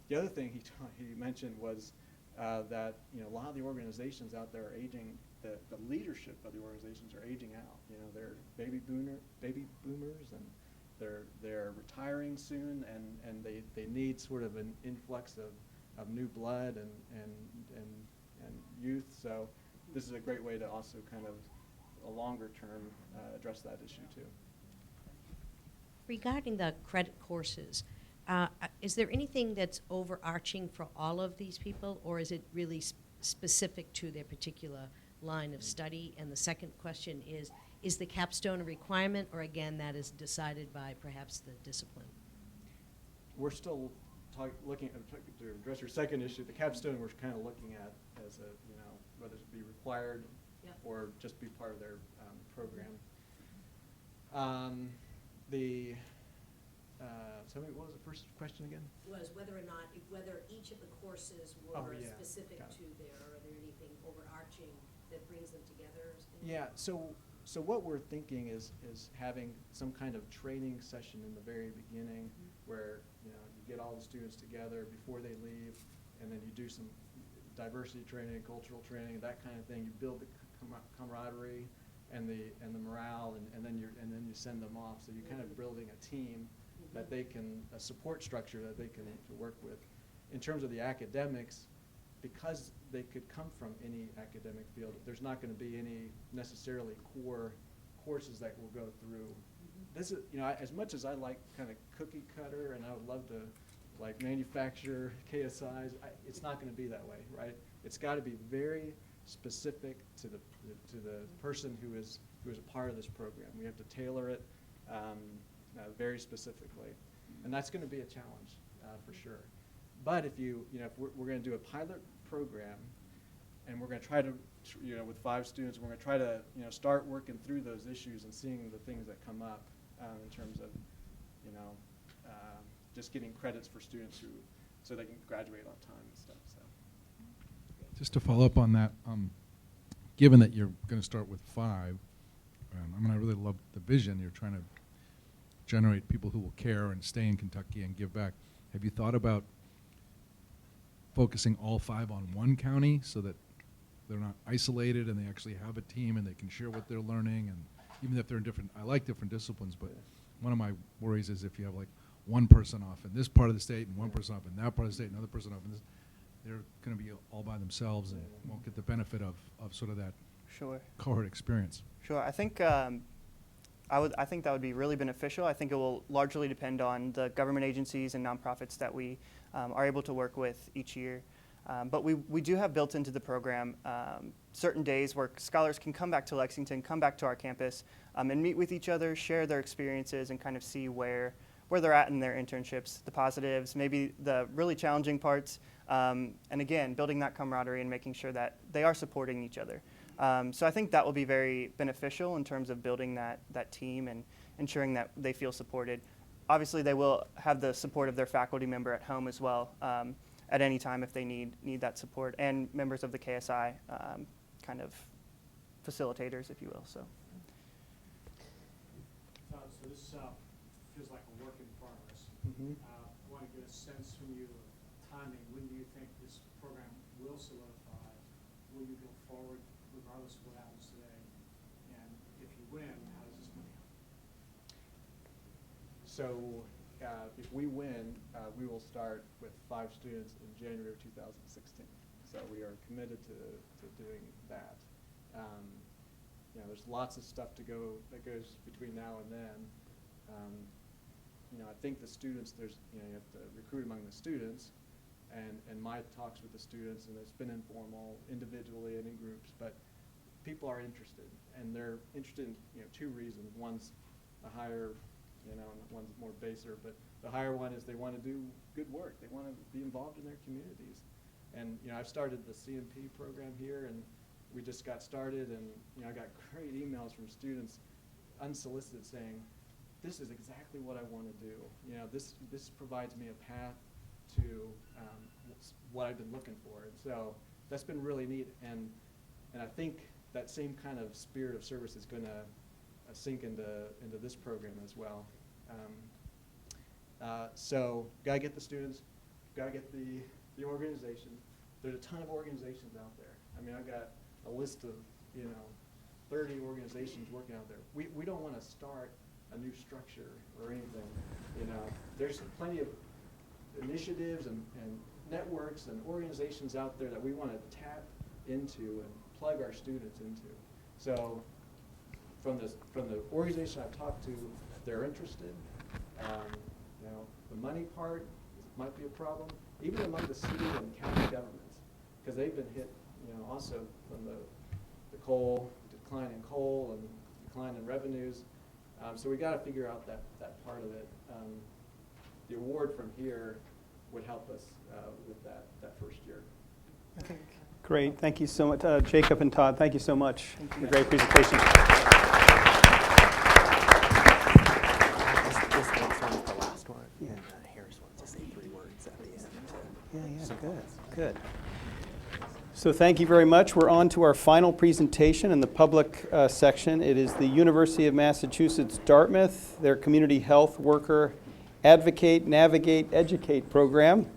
The other thing he mentioned was that a lot of the organizations out there are aging. The leadership of the organizations are aging out. They're baby boomers, and they're retiring soon, and they need sort of an influx of new blood and youth. So this is a great way to also kind of a longer term address that issue too. Regarding the credit courses, is there anything that's overarching for all of these people, or is it really specific to their particular line of study? And the second question is the capstone a requirement, or again, that is decided by perhaps the discipline? We're still looking at, to address your second issue, the capstone we're kind of looking at as whether it be required or just be part of their program. What was the first question again? Was whether each of the courses were specific to their, or are there anything overarching that brings them together? Yeah, so what we're thinking is having some kind of training session in the very beginning where you get all the students together before they leave, and then you do some diversity training, cultural training, that kind of thing. You build the camaraderie and the morale, and then you send them off. So you're kind of building a team that they can, a support structure that they can work with. In terms of the academics, because they could come from any academic field, there's not going to be any necessarily core courses that we'll go through. This is, as much as I like kind of cookie cutter, and I would love to like manufacture KSIs, it's not going to be that way, right? It's got to be very specific to the person who is a part of this program. We have to tailor it very specifically, and that's going to be a challenge for sure. But if if we're going to do a pilot program, and we're going to try to, with 5 students, we're going to try to, start working through those issues and seeing the things that come up in terms of, just getting credits for students so they can graduate on time and stuff. So. Just to follow up on that, given that you're going to start with 5, I really love the vision. You're trying to generate people who will care and stay in Kentucky and give back. Have you thought about focusing all 5 on one county so that they're not isolated and they actually have a team and they can share what they're learning? And even if they're in I like different disciplines, but one of my worries is if you have like one person off in this part of the state and one person off in that part of the state, another person off in this, they're going to be all by themselves and won't get the benefit of sort of that cohort experience. Sure. I think I think that would be really beneficial. I think it will largely depend on the government agencies and nonprofits that we are able to work with each year. But we do have built into the program certain days where scholars can come back to Lexington, come back to our campus, and meet with each other, share their experiences, and kind of see where they're at in their internships, the positives, maybe the really challenging parts, and again, building that camaraderie and making sure that they are supporting each other. So I think that will be very beneficial in terms of building that team and ensuring that they feel supported. Obviously, they will have the support of their faculty member at home as well at any time if they need that support, and members of the KSI kind of facilitators, if you will. So this feels like a work in progress. Mm-hmm. I want to get a sense from you of timing. When do you think this program will solidify? Will you go forward regardless of what happens today? And if you win, how does this money help? So if we win, we will start with 5 students in January of 2016. So we are committed to doing that. There's lots of stuff that goes between now and then. I think the students, you have to recruit among the students, and my talks with the students, and it's been informal, individually and in groups, but people are interested, and they're interested in, two reasons. One's the higher, and one's more baser, but the higher one is they want to do good work. They want to be involved in their communities. And, I've started the CMP program here, and we just got started, and, I got great emails from students, unsolicited, saying, this is exactly what I want to do. This provides me a path to what I've been looking for. And so that's been really neat. And I think that same kind of spirit of service is going to sink into this program as well. So got to get the students, got to get the organizations. There's a ton of organizations out there. I mean, I've got a list of, 30 organizations working out there. We don't want to start a new structure or anything. There's plenty of initiatives and networks and organizations out there that we want to tap into and plug our students into. So from the organization I've talked to, they're interested. The money part might be a problem, even among the city and county governments, because they've been hit, also from the decline in coal and decline in revenues. So we got to figure out that part of it. The award from here would help us with that first year. Great. Thank you so much. Jacob and Todd, thank you so much for a great presentation. This next one's the last one. Yeah. And Harris wants to say 3 words at the end. Yeah, good. So thank you very much. We're on to our final presentation in the public section. It is the University of Massachusetts Dartmouth, their Community Health Worker Advocate, Navigate, Educate program.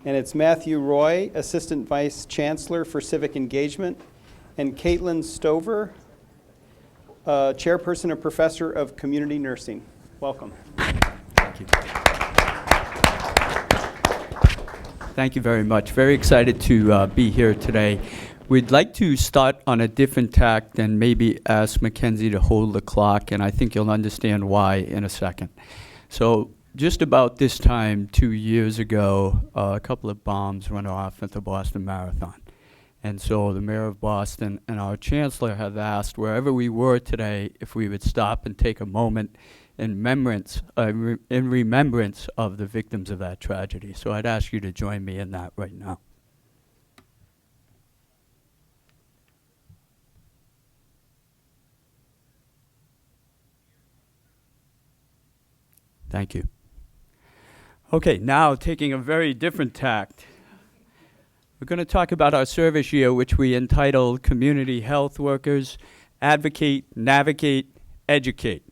And it's Matthew Roy, Assistant Vice Chancellor for Civic Engagement, and Caitlin Stover, Chairperson and Professor of Community Nursing. Welcome. Thank you. Thank you very much. Very excited to be here today. We'd like to start on a different tack and maybe ask Mackenzie to hold the clock, and I think you'll understand why in a second. So just about this time 2 years ago, a couple of bombs went off at the Boston Marathon. And so the mayor of Boston and our chancellor have asked wherever we were today if we would stop and take a moment in remembrance of the victims of that tragedy. So I'd ask you to join me in that right now. Thank you. Okay, now taking a very different tact. We're going to talk about our service year, which we entitled Community Health Workers Advocate, Navigate, Educate.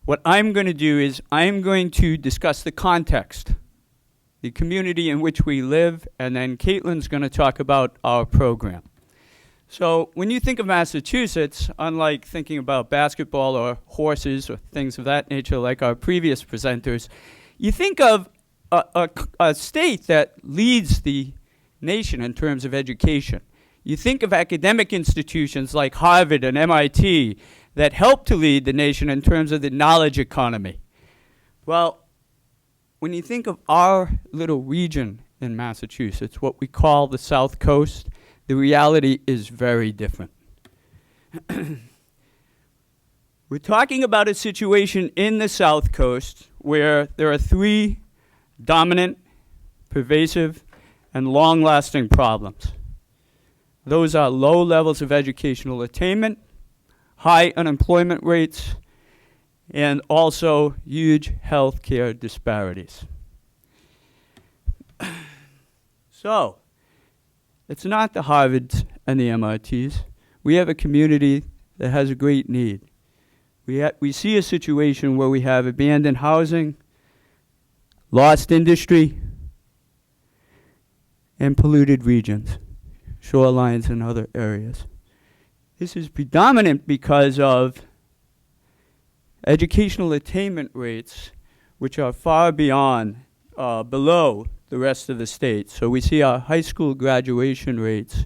What I'm going to do is I'm going to discuss the context, the community in which we live, and then Caitlin's going to talk about our program. So when you think of Massachusetts, unlike thinking about basketball or horses or things of that nature like our previous presenters, you think of a state that leads the nation in terms of education. You think of academic institutions like Harvard and MIT that help to lead the nation in terms of the knowledge economy. Well, when you think of our little region in Massachusetts, what we call the South Coast, the reality is very different. We're talking about a situation in the South Coast where there are 3 dominant, pervasive, and long-lasting problems. Those are low levels of educational attainment, high unemployment rates, and also huge health care disparities. So, it's not the Harvards and the MITs. We have a community that has a great need. We see a situation where we have abandoned housing, lost industry, and polluted regions, shorelines and other areas. This is predominant because of educational attainment rates, which are far below the rest of the state. So we see our high school graduation rates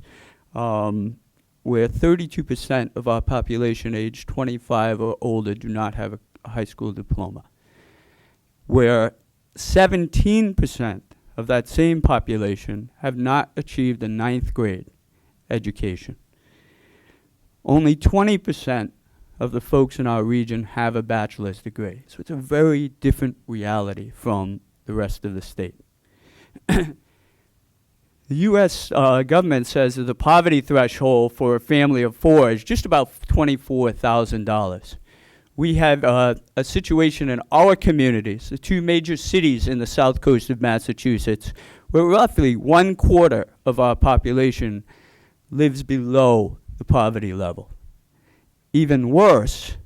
where 32% of our population aged 25 or older do not have a high school diploma. where 17% of that same population have not achieved a 9th grade education. Only 20% of the folks in our region have a bachelor's degree. So it's a very different reality from the rest of the state. The U.S. Government says that the poverty threshold for a family of 4 is just about $24,000. We have a situation in our communities, the 2 major cities in the south coast of Massachusetts, where roughly 1/4 of our population lives below the poverty level. Even worse,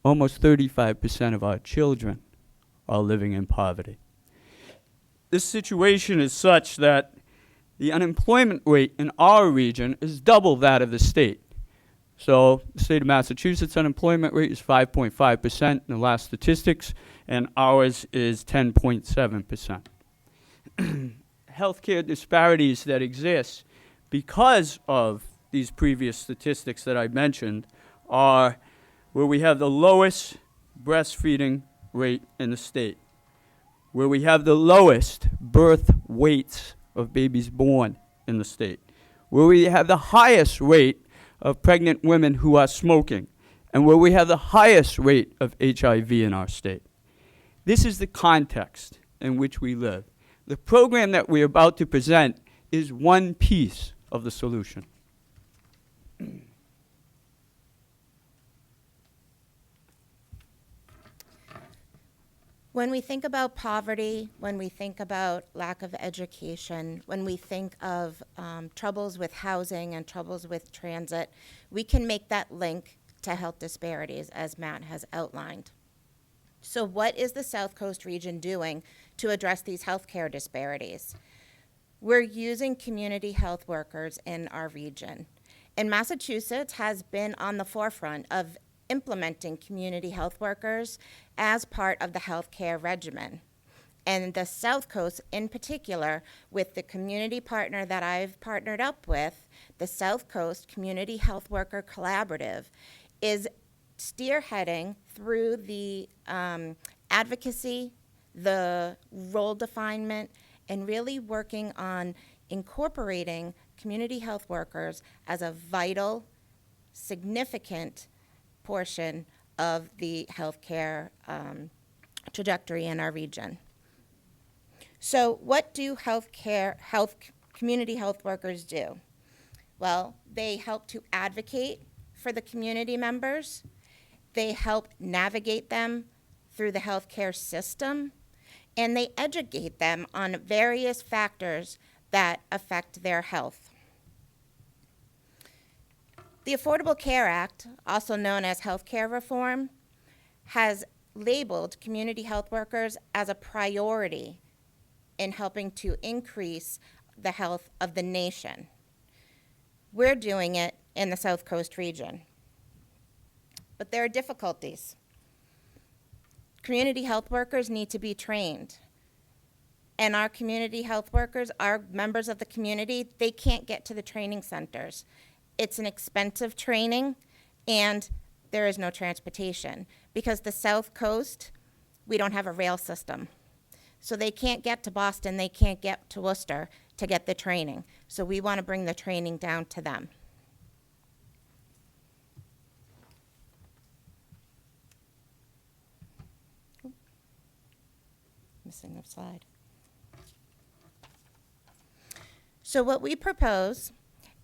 almost 35% of our children are living in poverty. This situation is such that the unemployment rate in our region is double that of the state. So the state of Massachusetts unemployment rate is 5.5% in the last statistics, and ours is 10.7%. Healthcare disparities that exist because of these previous statistics that I mentioned are where we have the lowest breastfeeding rate in the state, where we have the lowest birth weights of babies born in the state, where we have the highest rate of pregnant women who are smoking, and where we have the highest rate of HIV in our state. This is the context in which we live. The program that we're about to present is one piece of the solution. When we think about poverty, when we think about lack of education, when we think of troubles with housing and troubles with transit, we can make that link to health disparities, as Matt has outlined. So what is the South Coast region doing to address these healthcare disparities? We're using community health workers in our region. And Massachusetts has been on the forefront of implementing community health workers as part of the healthcare regimen. And the South Coast in particular, with the community partner that I've partnered up with, the South Coast Community Health Worker Collaborative, is spearheading through the advocacy, the role definement, and really working on incorporating community health workers as a vital, significant portion of the healthcare trajectory in our region. So what do community health workers do? Well, they help to advocate for the community members. They help navigate them through the healthcare system, and they educate them on various factors that affect their health. The Affordable Care Act, also known as healthcare reform, has labeled community health workers as a priority in helping to increase the health of the nation. We're doing it in the South Coast region. But there are difficulties. Community health workers need to be trained. And our community health workers are members of the community. They can't get to the training centers. It's an expensive training, and there is no transportation. Because the South Coast, we don't have a rail system. So they can't get to Boston, they can't get to Worcester to get the training. So we want to bring the training down to them. Missing a slide. So what we propose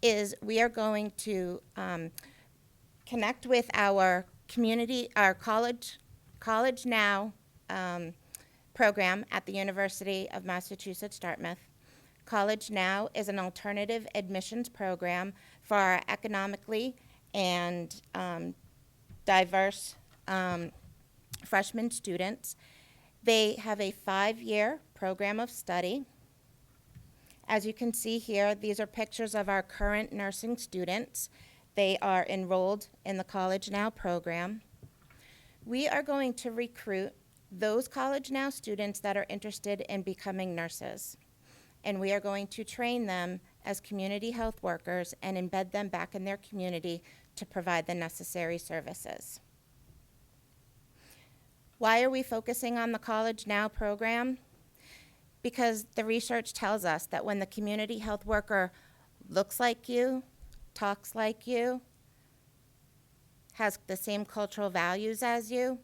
is we are going to connect with our community, our College Now program at the University of Massachusetts, Dartmouth. College Now is an alternative admissions program for our economically and diverse freshman students. They have a 5-year program of study. As you can see here, these are pictures of our current nursing students. They are enrolled in the College Now program. We are going to recruit those College Now students that are interested in becoming nurses. And we are going to train them as community health workers and embed them back in their community to provide the necessary services. Why are we focusing on the College Now program? Because the research tells us that when the community health worker looks like you, talks like you, has the same cultural values as you,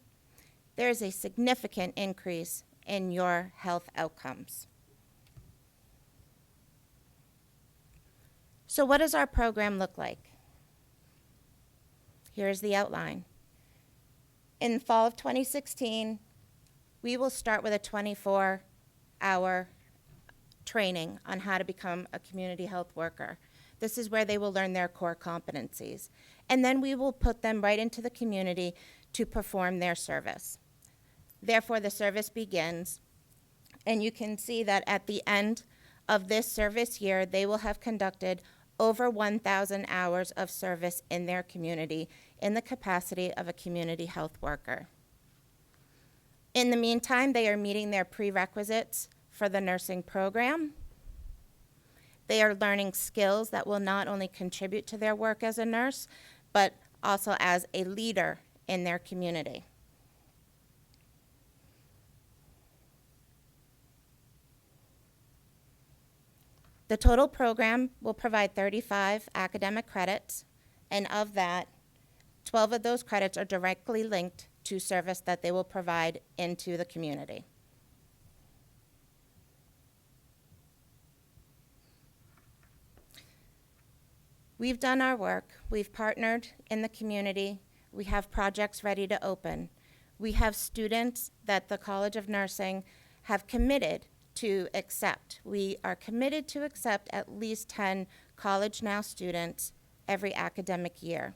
there's a significant increase in your health outcomes. So what does our program look like? Here's the outline. In fall of 2016, we will start with a 24-hour training on how to become a community health worker. This is where they will learn their core competencies. And then we will put them right into the community to perform their service. Therefore, the service begins, and you can see that at the end of this service year, they will have conducted over 1,000 hours of service in their community in the capacity of a community health worker. In the meantime, they are meeting their prerequisites for the nursing program. They are learning skills that will not only contribute to their work as a nurse, but also as a leader in their community. The total program will provide 35 academic credits, and of that, 12 of those credits are directly linked to service that they will provide into the community. We've done our work. We've partnered in the community. We have projects ready to open. We have students that the College of Nursing have committed to accept. We are committed to accept at least 10 College Now students every academic year.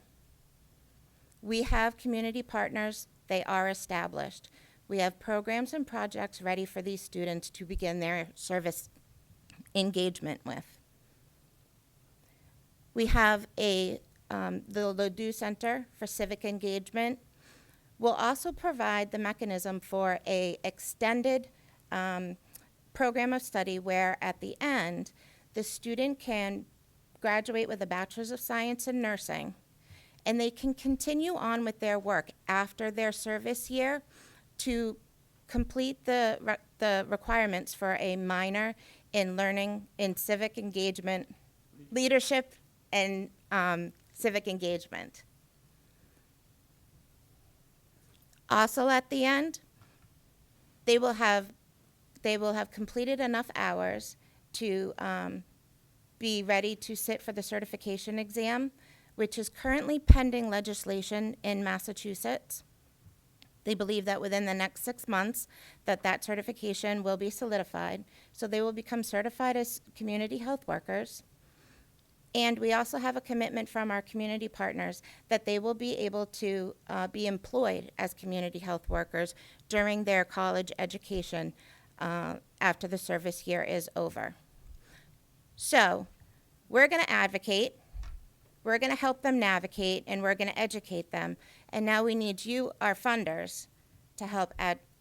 We have community partners. They are established. We have programs and projects ready for these students to begin their service engagement with. We have the Ladue Center for Civic Engagement will also provide the mechanism for a extended program of study where at the end, the student can graduate with a Bachelor's of Science in Nursing, and they can continue on with their work after their service year to complete the requirements for a minor in learning in civic engagement, leadership, and civic engagement. Also at the end, they will have completed enough hours to be ready to sit for the certification exam, which is currently pending legislation in Massachusetts. They believe that within the next 6 months that certification will be solidified, so they will become certified as community health workers. And we also have a commitment from our community partners that they will be able to be employed as community health workers during their college education after the service year is over. So we're going to advocate, we're going to help them navigate, and we're going to educate them. And now we need you, our funders, to help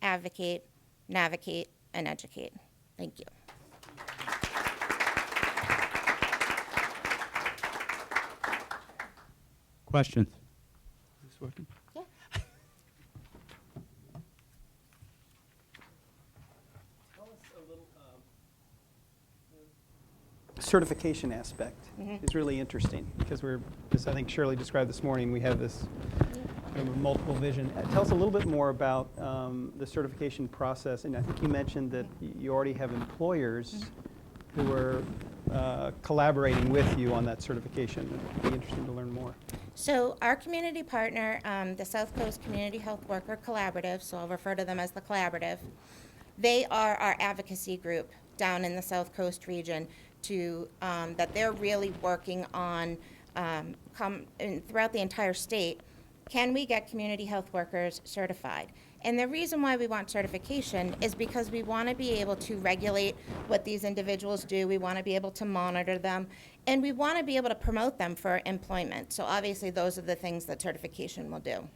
advocate, navigate, and educate. Thank you. Questions? Is this working? Yeah. Tell us a little, Certification aspect is really interesting because as I think Shirley described this morning, we have this kind of a multiple vision. Tell us a little bit more about the certification process. And I think you mentioned that you already have employers who are collaborating with you on that certification. It'd be interesting to learn more. So our community partner, the South Coast Community Health Worker Collaborative, so I'll refer to them as the Collaborative, they are our advocacy group down in the South Coast region that they're really working on throughout the entire state. Can we get community health workers certified? And the reason why we want certification is because we want to be able to regulate what these individuals do. We want to be able to monitor them, and we want to be able to promote them for employment. So obviously those are the things that certification will do.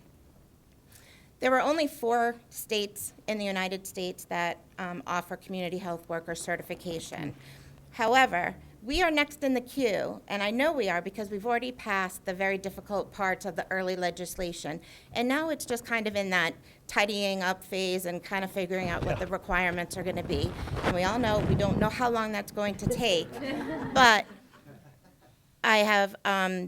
There are only 4 states in the United States that offer community health worker certification. However, We are next in the queue, and I know we are because we've already passed the very difficult parts of the early legislation. And now it's just kind of in that tidying up phase and kind of figuring out what the requirements are going to be. And we all know we don't know how long that's going to take, but I have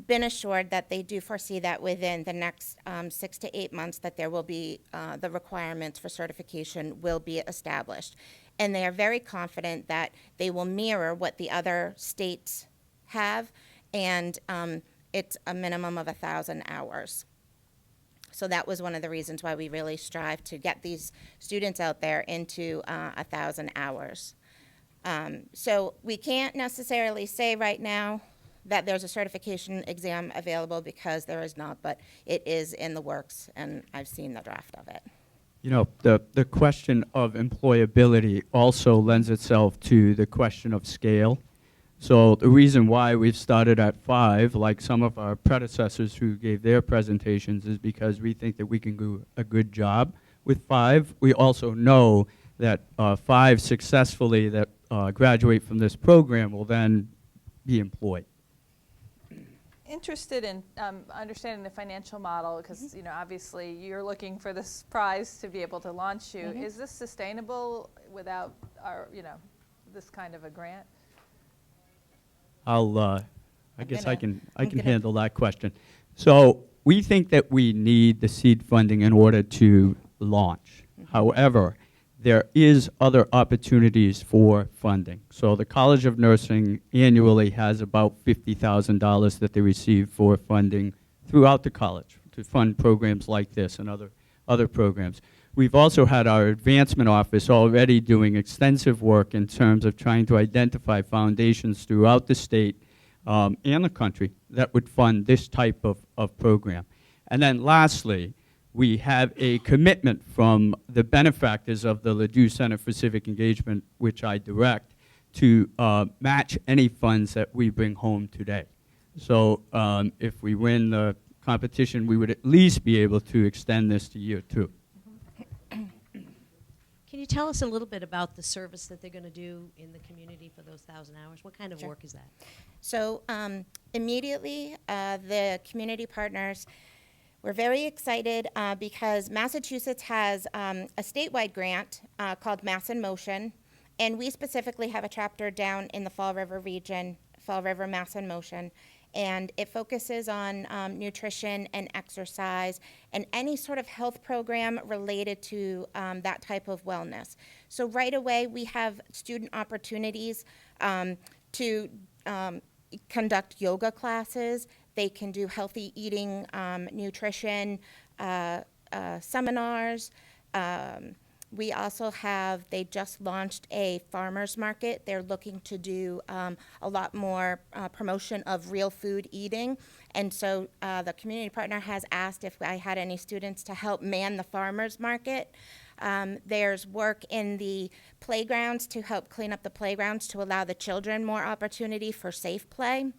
been assured that they do foresee that within the next 6 to 8 months that there will be, the requirements for certification will be established. And they are very confident that they will mirror what the other states have, and it's a minimum of 1,000 hours. So that was one of the reasons why we really strive to get these students out there into 1,000 hours. So we can't necessarily say right now that there's a certification exam available because there is not, but it is in the works, and I've seen the draft of it. You know, the question of employability also lends itself to the question of scale. So the reason why we've started at 5, like some of our predecessors who gave their presentations, is because we think that we can do a good job with 5. We also know that 5 successfully that graduate from this program will then be employed. Interested in understanding the financial model, because you know, obviously you're looking for this prize to be able to launch you. Is this sustainable without our, you know, this kind of a grant? I guess I can handle that question. So we think that we need the seed funding in order to launch. However, there is other opportunities for funding. So the College of Nursing annually has about $50,000 that they receive for funding throughout the college to fund programs like this and other programs. We've also had our advancement office already doing extensive work in terms of trying to identify foundations throughout the state and the country that would fund this type of program. And then lastly, we have a commitment from the benefactors of the Ladue Center for Civic Engagement, which I direct, to match any funds that we bring home today. So if we win the competition, we would at least be able to extend this to year 2. Can you tell us a little bit about the service that they're going to do in the community for those 1,000 hours? What kind of work is that? So immediately, the community partners, we're very excited because Massachusetts has a statewide grant called Mass in Motion, and we specifically have a chapter down in the Fall River region, Fall River Mass in Motion, and it focuses on nutrition and exercise and any sort of health program related to that type of wellness. So right away, we have student opportunities to conduct yoga classes. They can do healthy eating, nutrition, seminars. We also have, they just launched a farmer's market. They're looking to do a lot more promotion of real food eating. And so the community partner has asked if I had any students to help man the farmer's market. There's work in the playgrounds to help clean up the playgrounds to allow the children more opportunity for safe play.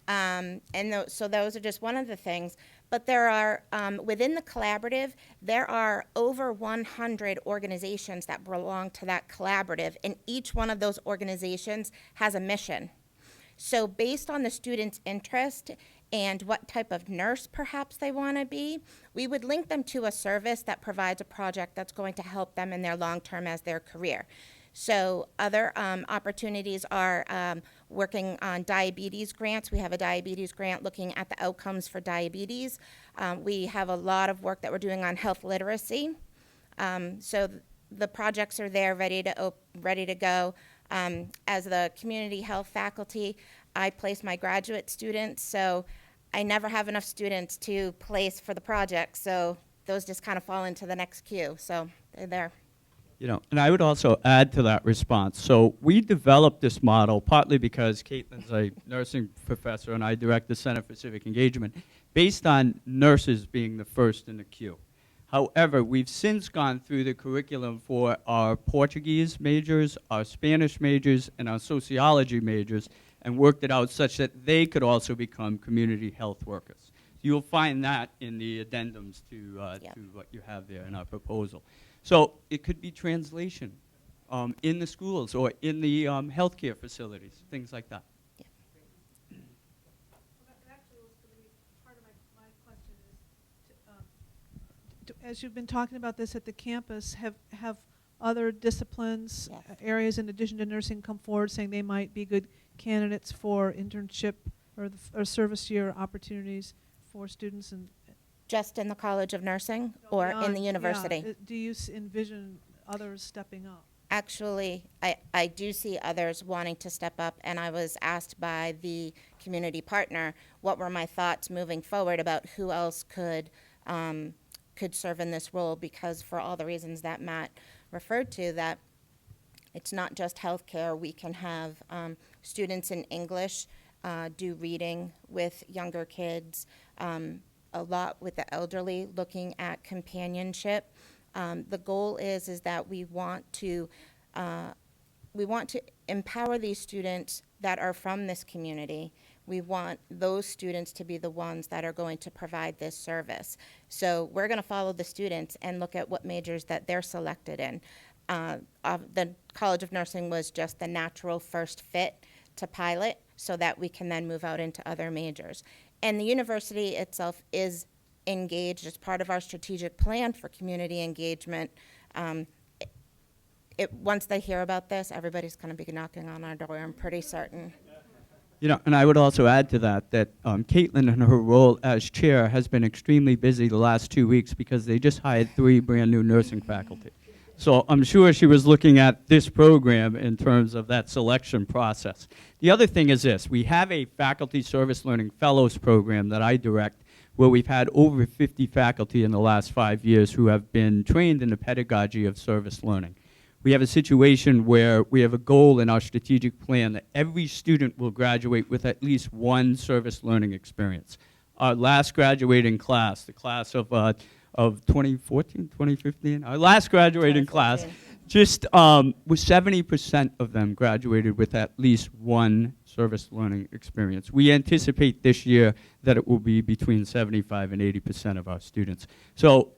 So those are just one of the things. But there are, within the collaborative, there are over 100 organizations that belong to that collaborative, and each one of those organizations has a mission. So based on the student's interest and what type of nurse perhaps they want to be, we would link them to a service that provides a project that's going to help them in their long term as their career. So other opportunities are working on diabetes grants. We have a diabetes grant looking at the outcomes for diabetes. We have a lot of work that we're doing on health literacy. So the projects are there ready to go. As the community health faculty, I place my graduate students, so I never have enough students to place for the project, so those just kind of fall into the next queue, so they're there. You know, and I would also add to that response. So we developed this model partly because Caitlin's a nursing professor and I direct the Center for Civic Engagement, based on nurses being the first in the queue. However, we've since gone through the curriculum for our Portuguese majors, our Spanish majors, and our sociology majors, and worked it out such that they could also become community health workers. You'll find that in the addendums to what you have there in our proposal. So it could be translation in the schools or in the healthcare facilities, things like that. As you've been talking about this at the campus, have other disciplines, areas in addition to nursing come forward saying they might be good candidates for internship or service year opportunities for students? And Just in the College of Nursing or in the university? Yeah. Do you envision others stepping up? Actually, I do see others wanting to step up, and I was asked by the community partner what were my thoughts moving forward about who else could serve in this role, because for all the reasons that Matt referred to, that it's not just healthcare. We can have students in English do reading with younger kids, a lot with the elderly, looking at companionship. The goal is that we want to empower these students that are from this community. We want those students to be the ones that are going to provide this service. So we're going to follow the students and look at what majors that they're selected in. The College of Nursing was just the natural first fit to pilot so that we can then move out into other majors. And the university itself is engaged as part of our strategic plan for community engagement. Once they hear about this, everybody's going to be knocking on our door, I'm pretty certain. You know, and I would also add to that Caitlin, in her role as chair, has been extremely busy the last 2 weeks because they just hired 3 brand new nursing faculty. So I'm sure she was looking at this program in terms of that selection process. The other thing is this: we have a Faculty Service Learning Fellows program that I direct, where we've had over 50 faculty in the last 5 years who have been trained in the pedagogy of service learning. We have a situation where we have a goal in our strategic plan that every student will graduate with at least one service learning experience. Our last graduating class, the class of 2014, 2015, our last graduating class, just was 70% of them graduated with at least one service learning experience. We anticipate this year that it will be between 75 and 80% of our students. So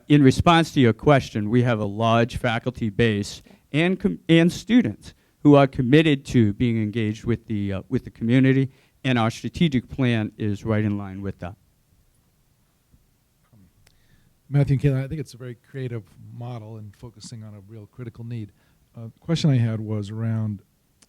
in response to your question, we have a large faculty base and students who are committed to being engaged with the community, and our strategic plan is right in line with that. Matthew and Caitlin, I think it's a very creative model and focusing on a real critical need. The question I had was around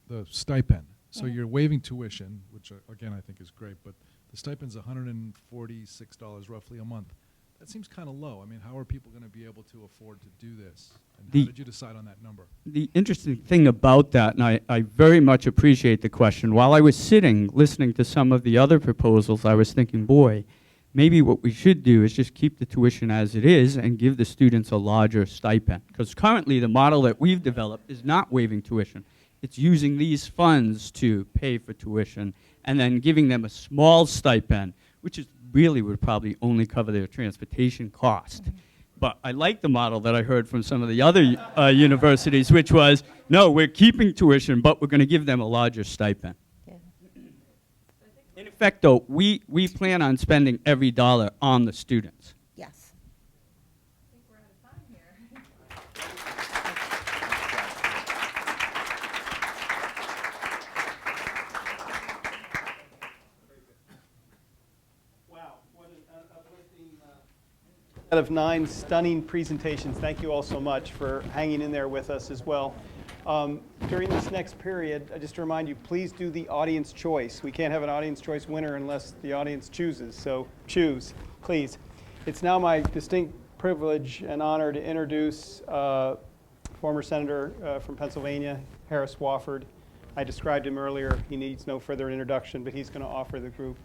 the stipend. So you're waiving tuition, which again I think is great, but the stipend's $146 roughly a month. That seems kind of low. I mean, how are people going to be able to afford to do this? And how did you decide on that number? The interesting thing about that, and I very much appreciate the question, while I was sitting listening to some of the other proposals, I was thinking, boy, maybe what we should do is just keep the tuition as it is and give the students a larger stipend. Because currently the model that we've developed is not waiving tuition. It's using these funds to pay for tuition and then giving them a small stipend, which is really would probably only cover their transportation cost. But I like the model that I heard from some of the other universities, which was, no, we're keeping tuition, but we're going to give them a larger stipend. In effect, though, we plan on spending every dollar on the students. Yes. Out of 9 stunning presentations. Thank you all so much for hanging in there with us as well. During this next period, I just remind you, please do the audience choice. We can't have an audience choice winner unless the audience chooses, so choose, please. It's now my distinct privilege and honor to introduce former Senator from Pennsylvania, Harris Wofford. I described him earlier. He needs no further introduction, but he's going to offer the group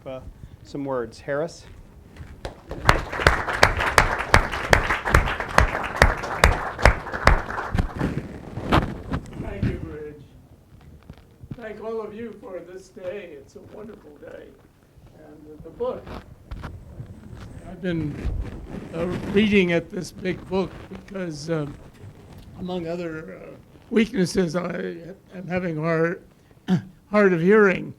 some words. Harris? Thank all of you for this day. It's a wonderful day. And the book. I've been reading at this big book because, among other weaknesses, I am having hard of hearing.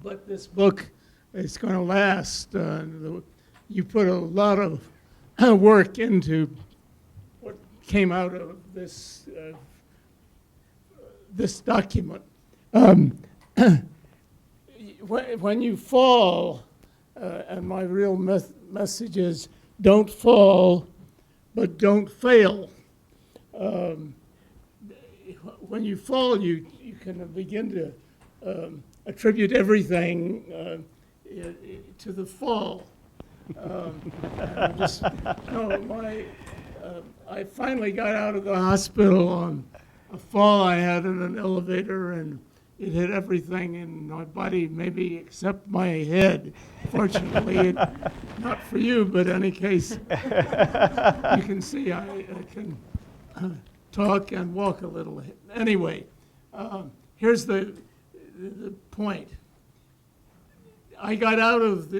But this book is going to last. You put a lot of work into what came out of this this document. When you fall, and my real message is don't fall, but don't fail. When you fall, you can begin to attribute everything to the fall. I finally got out of the hospital on a fall I had in an elevator, and it hit everything in my body, maybe except my head. Fortunately, not for you, but in any case, you can see I can talk and walk a little. Anyway, here's the point. I got out of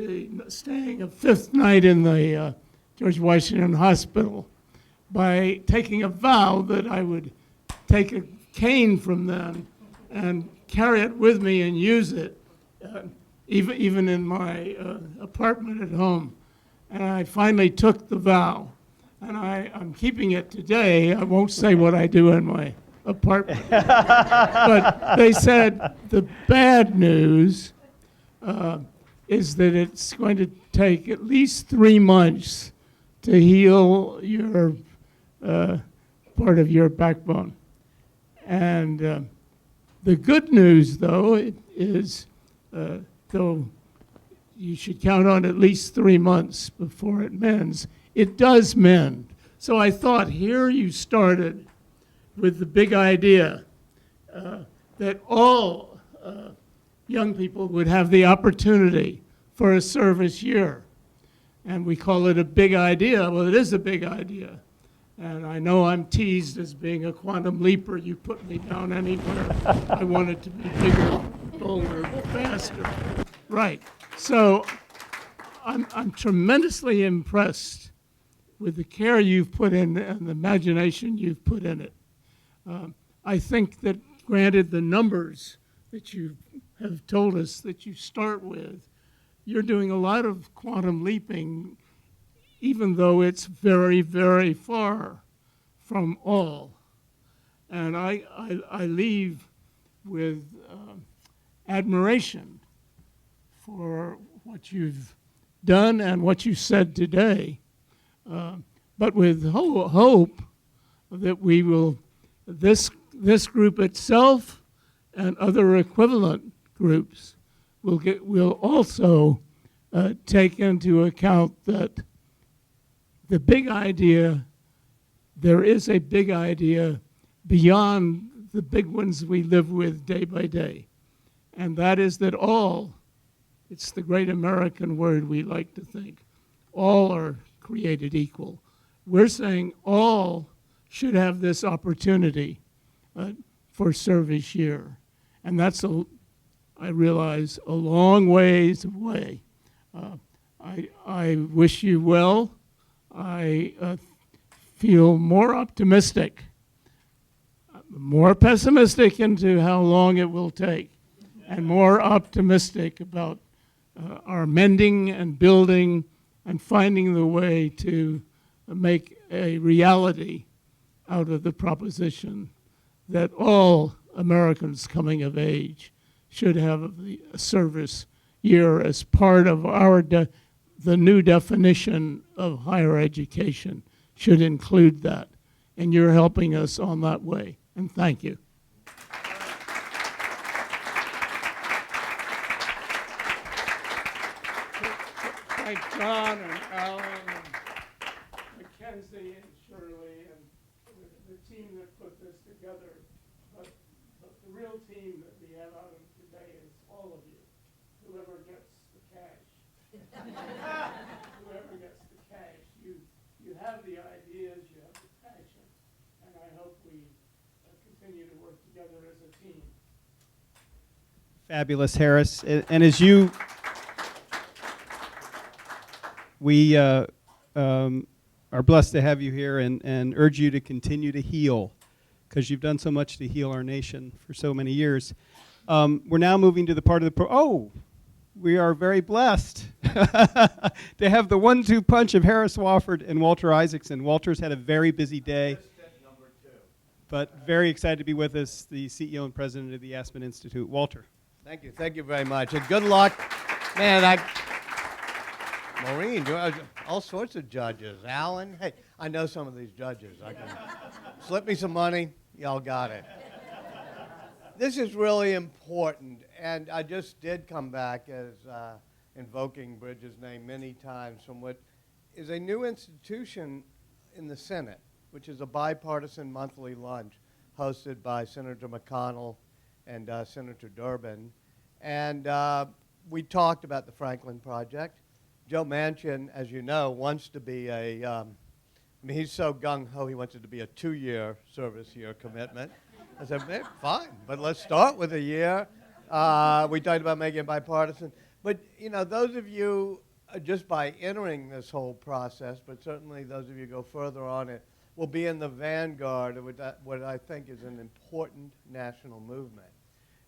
staying a fifth night in the George Washington Hospital by taking a vow that I would take a cane from them and carry it with me and use it, even in my apartment at home. And I finally took the vow, and I'm keeping it today. I won't say what I do in my apartment. But they said the bad news is that it's going to take at least 3 months to heal your part of your backbone. And the good news, though, is though you should count on at least 3 months before it mends, it does mend. So I thought, here you started with the big idea that all young people would have the opportunity for a service year. And we call it a big idea. Well, it is a big idea. And I know I'm teased as being a quantum leaper. You put me down anywhere. I want it to be bigger, bolder, faster. Right. So I'm tremendously impressed with the care you've put in and the imagination you've put in it. I think that, granted the numbers that you have told us that you start with, you're doing a lot of quantum leaping, even though it's very, very far from all. And I leave with admiration for what you've done and what you said today, but with hope that we will, this group itself and other equivalent groups will also take into account that the big idea, there is a big idea beyond the big ones we live with day by day. And that is that all, it's the great American word we like to think, all are created equal. We're saying all should have this opportunity for service year. And that's, I realize, a long ways away. I wish you well. I feel more optimistic, more pessimistic into how long it will take, and more optimistic about our mending and building and finding the way to make a reality out of the proposition that all Americans coming of age should have a service year as part of our the new definition of higher education should include that. And you're helping us on that way. And thank you. Thank John and Alan and Mackenzie and Shirley and the team that put this together. But the real team that we have out of today is all of you. Whoever gets the cash. Whoever gets the cash. You have the ideas, you have the passion, and I hope we continue to work together as a team. Fabulous, Harris. And as you, we are blessed to have you here and urge you to continue to heal, because you've done so much to heal our nation for so many years. We're now moving to the part of the we are very blessed to have the 1-2 punch of Harris Wofford and Walter Isaacson. Walter's had a very busy day. but very excited to be with us, the CEO and president of the Aspen Institute, Walter. Thank you very much, and good luck. Man, Maureen, all sorts of judges. Alan, hey, I know some of these judges. I can slip me some money, y'all got it. This is really important, and I just did come back as invoking Bridges' name many times from what is a new institution in the Senate, which is a bipartisan monthly lunch hosted by Senator McConnell and Senator Durbin. And we talked about the Franklin Project. Joe Manchin, as you know, wants to be he's so gung-ho, he wants it to be a 2-year service year commitment. I said, man, fine, but let's start with a year. We talked about making it bipartisan. But, you know, those of you, just by entering this whole process, but certainly those of you who go further on it, will be in the vanguard of what I think is an important national movement.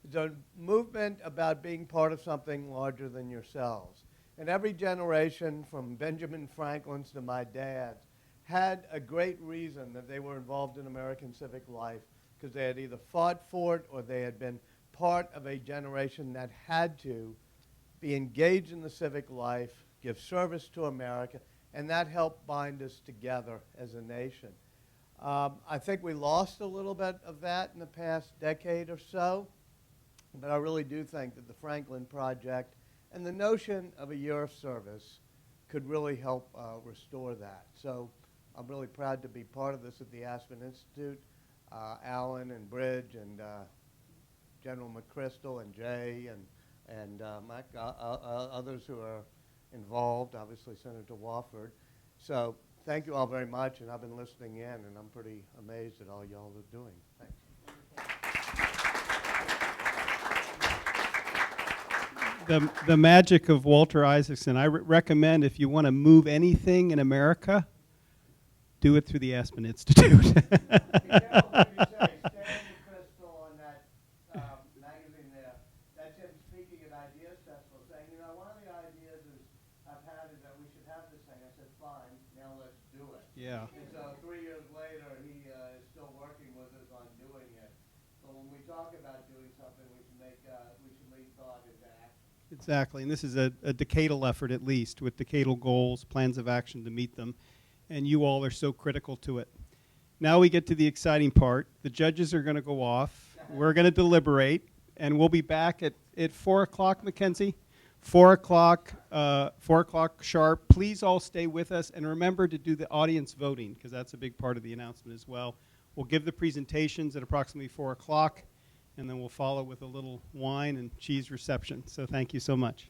It's a movement about being part of something larger than yourselves. And every generation, from Benjamin Franklin's to my dad's, had a great reason that they were involved in American civic life, because they had either fought for it or they had been part of a generation that had to be engaged in the civic life, give service to America, and that helped bind us together as a nation. I think we lost a little bit of that in the past decade or so, but I really do think that the Franklin Project and the notion of a year of service could really help restore that. So I'm really proud to be part of this at the Aspen Institute. Alan and Bridge and General McChrystal and Jay and Mike, others who are involved, obviously Senator Wofford. So thank you all very much, and I've been listening in, and I'm pretty amazed at all y'all are doing. Thanks. The magic of Walter Isaacson. I recommend if you want to move anything in America, do it through the Aspen Institute. Yeah. And so 3 years later, he is still working with us on doing it. So when we talk about doing something, we should lead thought into action. Exactly, and this is a decadal effort at least, with decadal goals, plans of action to meet them, and you all are so critical to it. Now we get to the exciting part. The judges are going to go off. We're going to deliberate, and we'll be back at 4 o'clock, Mackenzie? 4 o'clock, 4 o'clock sharp. Please all stay with us, and remember to do the audience voting, because that's a big part of the announcement as well. We'll give the presentations at approximately 4 o'clock, and then we'll follow with a little wine and cheese reception. So thank you so much.